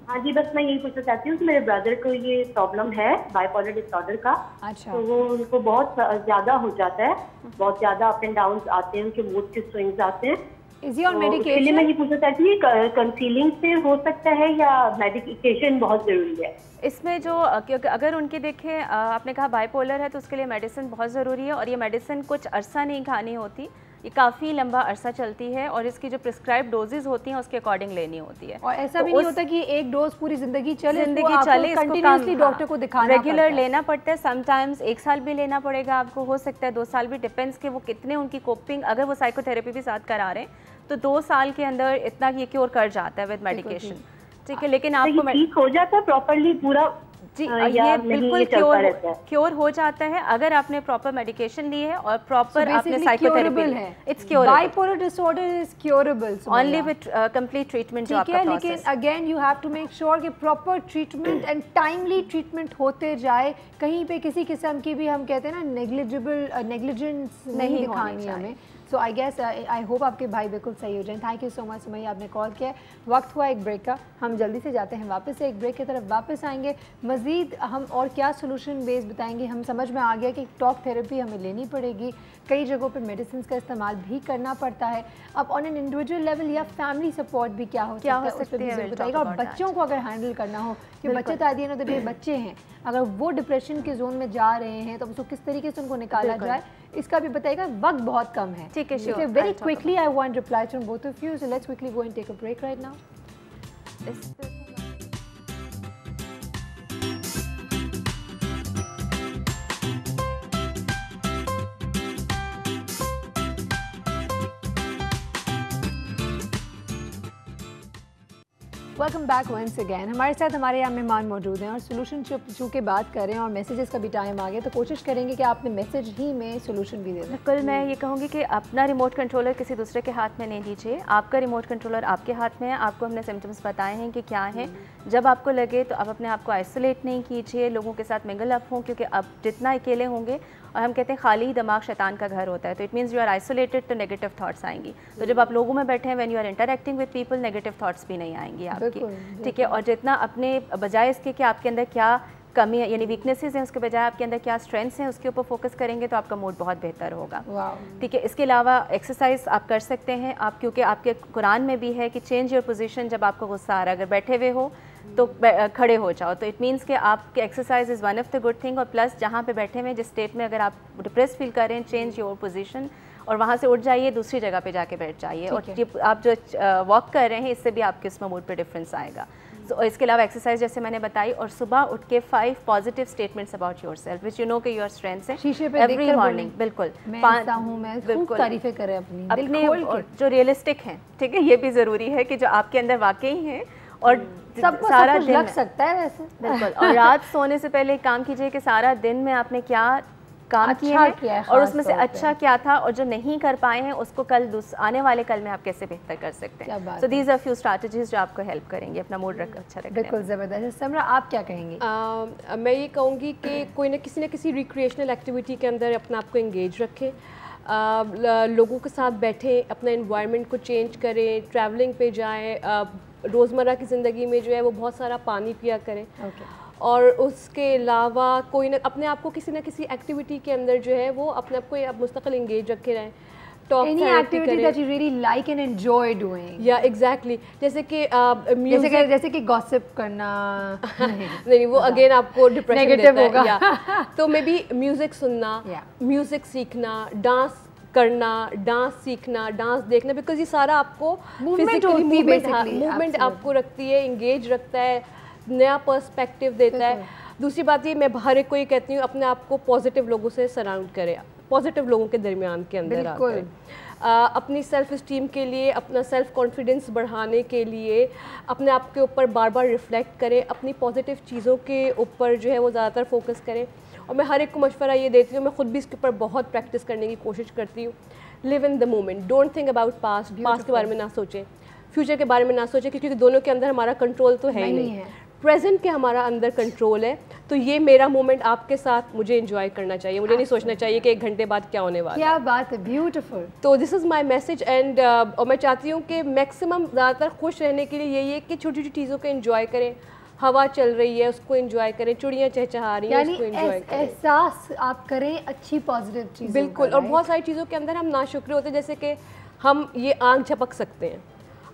हाँ जी, बस मैं यही पूछना चाहती हूँ कि मेरे ब्रदर को ये प्रॉब्लम है बाइपोलर डिसऑर्डर का। अच्छा। तो वो उनको बहुत ज़्यादा हो जाता है, बहुत ज़्यादा अप एंड डाउन आते हैं, उनके मूड के स्विंग्स आते हैं। इज ही ऑन इसलिए मेडिकेशन? मैं ये पूछना चाहती हूँ कंसीलिंग से हो सकता है या मेडिकेशन बहुत जरूरी है? इसमें जो क्योंकि अगर उनके देखें आपने कहा बाइपोलर है तो उसके लिए मेडिसिन बहुत ज़रूरी है, और ये मेडिसिन कुछ अरसा नहीं खानी होती, ये काफ़ी लंबा अरसा चलती है, और इसकी जो प्रिस्क्राइब डोजेज होती हैं उसके अकॉर्डिंग लेनी होती है। और ऐसा भी नहीं होता कि एक डोज पूरी ज़िंदगी चले, कंटिन्यूसली डॉक्टर को दिखाना रेगुलर लेना पड़ता है। समटाइम्स 1 साल भी लेना पड़ेगा आपको, हो सकता है 2 साल भी, डिपेंड्स कि वो कितने उनकी कोपिंग, अगर वो साइकोथेरेपी भी साथ करा रहे हैं तो 2 साल के अंदर इतना ये क्योर कर जाता है विद मेडिकेशन, ठीक है। लेकिन आपको ठीक हो जाता है प्रॉपर्ली पूरा? जी ये बिल्कुल क्योर हो जाता है अगर आपने प्रॉपर मेडिकेशन ली है और प्रॉपर आपने साइकोथेरेपी है। It's curable. Bipolar disorder is curable only with complete treatment जो आपका प्रोसेस। लेकिन again you have to make sure कि proper treatment and timely treatment होते जाए, कहीं पे किसी किस्म की भी हम कहते हैं ना नेग्लिजेंस नहीं दिखानी हमें। सो आई गेस आई होप आपके भाई बिल्कुल सही हो जाए। Thank you so much Sumaiya, आपने कॉल किया। वक्त हुआ एक ब्रेक का, हम जल्दी से जाते हैं वापस से एक ब्रेक की तरफ वापस आएंगे। मज़ीद हम और क्या सोल्यूशन बेस बताएंगे। हम समझ में आ गया कि टॉक थेरेपी हमें लेनी पड़ेगी, कई जगहों पर मेडिसिन का इस्तेमाल भी करना पड़ता है। अब ऑन एन इंडिविजुअल लेवल या फैमिली सपोर्ट भी क्या हो सकता है उस पर भी बताइएगा। और बच्चों को अगर हैंडल करना हो कि बच्चे तादियन होते हैं, बच्चे हैं, अगर वो डिप्रेशन के जोन में जा रहे हैं तो उसको किस तरीके से उनको निकाला जाए इसका भी बताइएगा। वक्त बहुत कम है, ठीक है। Sure, very quickly I want reply from both of you, so let's quickly go and take a break right now. Welcome back once again. हमारे साथ हमारे यहाँ मेहमान मौजूद हैं और सोल्यूशन चूँकि बात कर रहे हैं और मैसेजेस का भी टाइम आ गया तो कोशिश करेंगे कि आपने मैसेज ही में सोल्यूशन भी दे दें। बिल्कुल, मैं ये कहूँगी कि अपना रिमोट कंट्रोलर किसी दूसरे के हाथ में नहीं दीजिए। आपका रिमोट कंट्रोलर आपके हाथ में है। आपको हमने सिम्टम्स बताए हैं कि क्या है। जब आपको लगे तो आप अपने आप को आइसोलेट नहीं कीजिए, लोगों के साथ मिंगल अप हों, क्योंकि आप जितना अकेले होंगे, और हम कहते हैं खाली दिमाग शैतान का घर होता है, तो it means you are isolated तो नेगेटिव थॉट्स आएंगी। तो जब आप लोगों में बैठे हैं, when you are interacting with people, negative thoughts भी नहीं आएंगी आपकी, ठीक है। और जितना अपने बजाय इसके कि आपके अंदर क्या कमी है यानी वीकनेसेस हैं, उसके बजाय आपके अंदर क्या स्ट्रेंथ्स हैं उसके ऊपर फोकस करेंगे तो आपका मूड बहुत बेहतर होगा, ठीक है। इसके अलावा एक्सरसाइज आप कर सकते हैं आप, क्योंकि आपके कुरान में भी है कि चेंज योर पोजीशन। जब आपको गुस्सा आ रहा है, अगर बैठे हुए हो तो खड़े हो जाओ, तो इट मीन्स कि आपके exercise is one of the good thing. और प्लस जहाँ पे बैठे हुए जिस स्टेट में अगर आप डिप्रेस फील कर रहे हैं, चेंज योर पोजीशन और वहाँ से उठ जाइए, दूसरी जगह पे जाके बैठ जाइए। और आप जो वॉक कर रहे हैं इससे भी आपके उसमें मूड पे डिफरेंस आएगा। तो इसके अलावा एक्सरसाइज जैसे मैंने बताई, और सुबह उठ के 5 positive statements about yourself which you know कि योर स्ट्रेंथ्स हैं एवरी मॉर्निंग। बिल्कुल, बिल्कुल तारीफें करें अपनी जो रियलिस्टिक हैं, ठीक है। ये भी ज़रूरी है कि जो आपके अंदर वाकई हैं और सबको सारा दिन लग सकता है वैसे। बिल्कुल। और रात सोने से पहले काम कीजिए कि सारा दिन में आपने क्या काम किया है और उसमें से अच्छा क्या था, और जो नहीं कर पाए हैं उसको कल आने वाले कल में आप कैसे बेहतर कर सकते हैं। So these are few strategies जो आपको हेल्प करेंगे अपना मूड अच्छा रखने। बिल्कुल ज़बरदस्त। समरा, आप क्या कहेंगी? मैं ये कहूँगी कि कोई ना किसी रिक्रिएशनल एक्टिविटी के अंदर अपना आप को एंगेज रखें, लोगों के साथ बैठें, अपना इन्वायरमेंट को चेंज करें, ट्रैवलिंग पे जाएँ, रोज़मर्रा की ज़िंदगी में जो है वो बहुत सारा पानी पिया करें। और उसके अलावा कोई ना अपने आप को किसी ना किसी एक्टिविटी के अंदर जो है वो अपने आप को मुस्तकिल एंगेज रखे रहें। Any activity that you really like and enjoy doing. Yeah, exactly. जैसे कि गॉसिप करना नहीं, वो अगेन आपको डिप्रेशन देता है। तो मे बी म्यूजिक सुनना, म्यूजिक सीखना, डांस करना, डांस सीखना, डांस देखना, बिकॉज ये सारा आपको फिजिकली मूवमेंट आपको रखती है, इंगेज रखता है, नया पर्सपेक्टिव देता है। दूसरी बात ये, मैं हर एक को ये कहती हूँ अपने आप को पॉजिटिव लोगों से सराउंड करें, पॉजिटिव लोगों के दरमियान के अंदर आकर अपनी सेल्फ इस्टीम के लिए, अपना सेल्फ कॉन्फिडेंस बढ़ाने के लिए अपने आप के ऊपर बार बार रिफ्लेक्ट करें, अपनी पॉजिटिव चीज़ों के ऊपर जो है वो ज़्यादातर फोकस करें। और मैं हर एक को मशवरा ये देती हूँ, मैं खुद भी इसके ऊपर बहुत प्रैक्टिस करने की कोशिश करती हूँ। Live in the moment, don't think about past के बारे में ना सोचें, फ्यूचर के बारे में ना सोचें, क्योंकि दोनों के अंदर हमारा कंट्रोल तो है ही नहीं है। प्रेजेंट के हमारा अंदर कंट्रोल है, तो ये मेरा मोमेंट आपके साथ मुझे एंजॉय करना चाहिए, मुझे नहीं सोचना चाहिए कि 1 घंटे बाद क्या होने वाला है। क्या बात है, ब्यूटीफुल। तो this is my message and और मैं चाहती हूँ कि मैक्सिमम ज़्यादातर खुश रहने के लिए यही है कि छोटी छोटी चीज़ों को एंजॉय करें, हवा चल रही है उसको एंजॉय करें, चिड़ियाँ चहचहा रही हैं उसको एंजॉय करें, एहसास आप करें अच्छी पॉजिटिव चीज़। बिल्कुल। और बहुत सारी चीज़ों के अंदर हम नाशुक्र होते हैं, जैसे कि हम ये आँख झपक सकते हैं।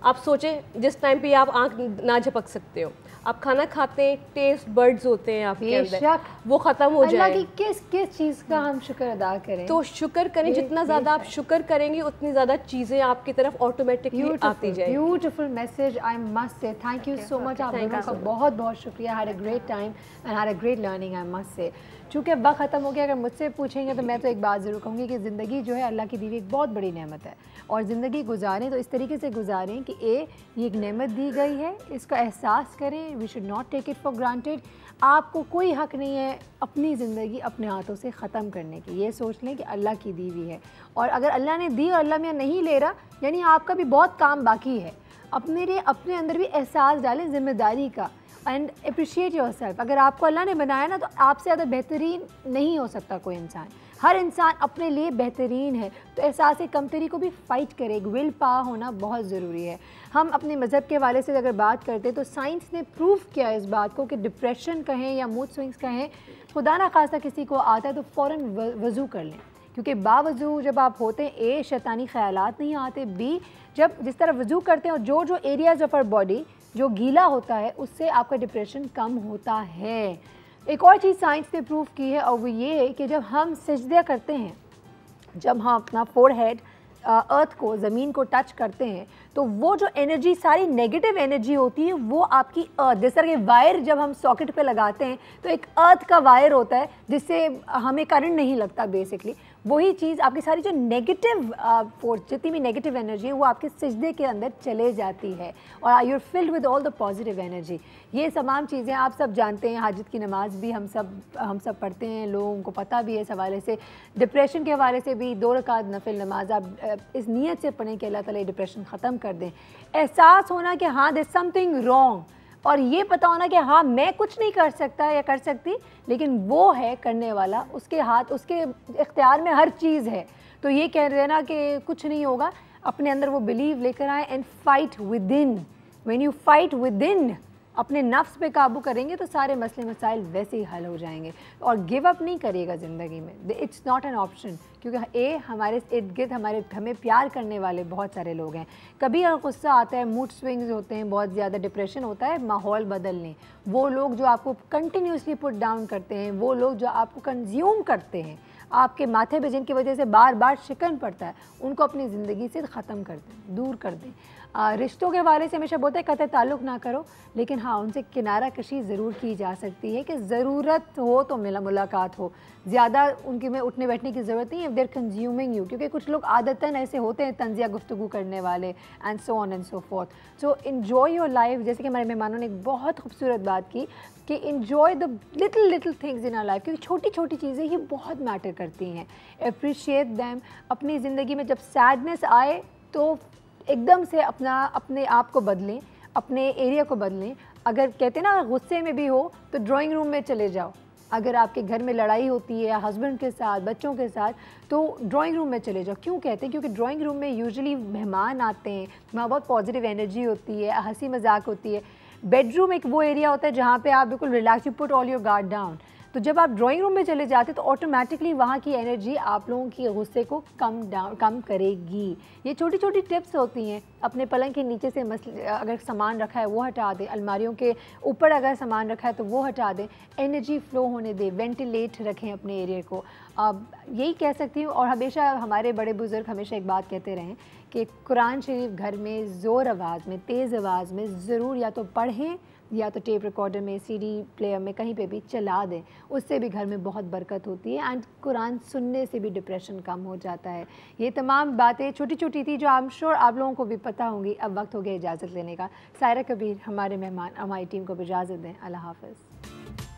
आप सोचें जिस टाइम पे आप आँख ना झपक सकते हो, आप खाना खाते हैं, टेस्ट बर्ड्स होते हैं आपके अंदर, वो ख़त्म हो जाए। अल्लाह की किस चीज़ का हम शुक्र अदा करें? तो शुक्र करें, जितना ज़्यादा आप शुक्र करेंगे उतनी ज़्यादा चीज़ें आपकी तरफ ऑटोमेटिकली आती जाएंगी। Beautiful message, I must say thank you so much. आप दोनों का बहुत बहुत शुक्रिया। Had a great time and had a great learning, I must say. चूँकि वक्त ख़त्म हो गया, अगर मुझसे पूछेंगे तो मैं तो एक बात ज़रूर कहूँगी कि ज़िंदगी जो है अल्लाह की दी हुई एक बहुत बड़ी नेमत है, और ज़िंदगी गुजारें तो इस तरीके से गुजारें कि ये एक नेमत दी गई है, इसका एहसास करें। We should not take it for granted. आपको कोई हक़ नहीं है अपनी ज़िंदगी अपने हाथों से ख़त्म करने की। ये सोच लें कि अल्लाह की दी हुई है, और अगर अल्लाह ने दी और अल्लाह में नहीं ले रहा, यानी आपका भी बहुत काम बाकी है। अपने अंदर भी एहसास डालें ज़िम्मेदारी का, एंड अप्रिशिएट योर सेल्फ। अगर आपको अल्लाह ने बनाया ना, तो आपसे ज़्यादा बेहतरीन नहीं हो सकता कोई इंसान। हर इंसान अपने लिए बेहतरीन है, तो एहसास कमतरी को भी फ़ाइट करे। एक विल पावर होना बहुत ज़रूरी है। हम अपने मज़हब के हवाले से अगर बात करते हैं तो साइंस ने प्रूव किया इस बात को कि डिप्रेशन कहें या मूड स्विंग्स कहें, खुदा ना खास्ता किसी को आता है तो फ़ौरन वज़ू कर लें, क्योंकि बावजू जब आप होते हैं ए शैतानी ख़यालात नहीं आते, बी जब जिस तरह वज़ू करते हैं और जो एरियाज़ ऑफ आवर बॉडी जो गीला होता है उससे आपका डिप्रेशन कम होता है। एक और चीज़ साइंस ने प्रूव की है, और वो ये है कि जब हम सजदा करते हैं, जब हम अपना फोरहेड अर्थ को, ज़मीन को टच करते हैं, तो वो जो एनर्जी, सारी नेगेटिव एनर्जी होती है, वो आपकी अर्थ, जैसे कि वायर जब हम सॉकेट पे लगाते हैं तो एक अर्थ का वायर होता है जिससे हमें करंट नहीं लगता बेसिकली। वही चीज़ आपकी सारी जो नेगेटिव फोर्स, जितनी भी नेगेटिव एनर्जी है, वो आपके सजदे के अंदर चले जाती है, और you are filled with all the positive energy. ये तमाम चीज़ें आप सब जानते हैं। हाजत की नमाज़ भी हम सब पढ़ते हैं, लोगों को पता भी है इस हवाले से। डिप्रेशन के हवाले से भी 2 रकात नफिल नमाज आप इस नीयत से पढ़ें कि अल्लाह ताला डिप्रेशन ख़त्म कर दें। एहसास होना कि हाँ देयर समथिंग रॉन्ग, और ये पता होना कि हाँ मैं कुछ नहीं कर सकता या कर सकती, लेकिन वो है करने वाला, उसके हाथ, उसके इख्तियार में हर चीज़ है। तो ये कह देना कि कुछ नहीं होगा, अपने अंदर वो बिलीव लेकर आए and fight with in. When you fight with in, अपने नफ्स पे काबू करेंगे तो सारे मसले मसाइल वैसे ही हल हो जाएंगे। और गिव अप नहीं करिएगा ज़िंदगी में, इट्स नॉट एन ऑप्शन, क्योंकि हमारे इर्द गिर्द हमें प्यार करने वाले बहुत सारे लोग हैं। कभी अगर गुस्सा आता है, मूड स्विंग्स होते हैं, बहुत ज़्यादा डिप्रेशन होता है, माहौल बदल लें। वो लोग जो आपको कंटिन्यूसली पुट डाउन करते हैं, वो लोग जो आपको कंज्यूम करते हैं, आपके माथे पे जिनकी वजह से बार बार शिकन पड़ता है, उनको अपनी ज़िंदगी से ख़त्म कर दें, दूर कर दें। रिश्तों के हवाले से हमेशा बोलते हैं कतई ताल्लुक़ ना करो, लेकिन हाँ उनसे किनारा कशी ज़रूर की जा सकती है कि ज़रूरत हो तो मुलाकात हो। ज़्यादा उनके में उठने बैठने की ज़रूरत नहीं है, देयर कंज्यूमिंग यू, क्योंकि कुछ लोग आदतन ऐसे होते हैं तंज़िया गुफ्तगू करने वाले, and so on and so fourth. So enjoy your life. जैसे कि हमारे मेहमानों ने एक बहुत खूबसूरत बात की कि enjoy the little things in our life, क्योंकि छोटी छोटी चीज़ें ही बहुत मैटर करती हैं। Appreciate them. अपनी ज़िंदगी में जब सैडनेस आए तो एकदम से अपने आप को बदलें, अपने एरिया को बदलें। अगर कहते हैं ना गुस्से में भी हो तो ड्राइंग रूम में चले जाओ। अगर आपके घर में लड़ाई होती है हस्बैंड के साथ, बच्चों के साथ, तो ड्राइंग रूम में चले जाओ। क्यों कहते हैं? क्योंकि ड्राइंग रूम में यूजुअली मेहमान आते हैं, वहाँ बहुत पॉजिटिव एनर्जी होती है, हंसी मजाक होती है। बेडरूम एक वो एरिया होता है जहाँ पे आप बिल्कुल relax, you put all your guard down. तो जब आप ड्राइंग रूम में चले जाते तो ऑटोमेटिकली वहाँ की एनर्जी आप लोगों की गुस्से को कम करेगी। ये छोटी छोटी टिप्स होती हैं। अपने पलंग के नीचे से अगर सामान रखा है वो हटा दें, अलमारियों के ऊपर अगर सामान रखा है तो वो हटा दें, एनर्जी फ़्लो होने दें, वेंटिलेट रखें अपने एरिया को। अब यही कह सकती हूँ। और हमेशा हमारे बड़े बुज़ुर्ग हमेशा एक बात कहते रहे कि कुरान शरीफ घर में ज़ोर आवाज़ में, तेज़ आवाज़ में ज़रूर या तो पढ़ें या तो टेप रिकॉर्डर में, सीडी प्लेयर में, कहीं पे भी चला दें। उससे भी घर में बहुत बरकत होती है, एंड कुरान सुनने से भी डिप्रेशन कम हो जाता है। ये तमाम बातें छोटी छोटी थी जो आई एम श्योर आप लोगों को भी पता होंगी। अब वक्त हो गया इजाज़त लेने का। सायरा कबीर हमारे मेहमान, हमारी टीम को भी इजाज़त दें। अल्लाह हाफ़िज़।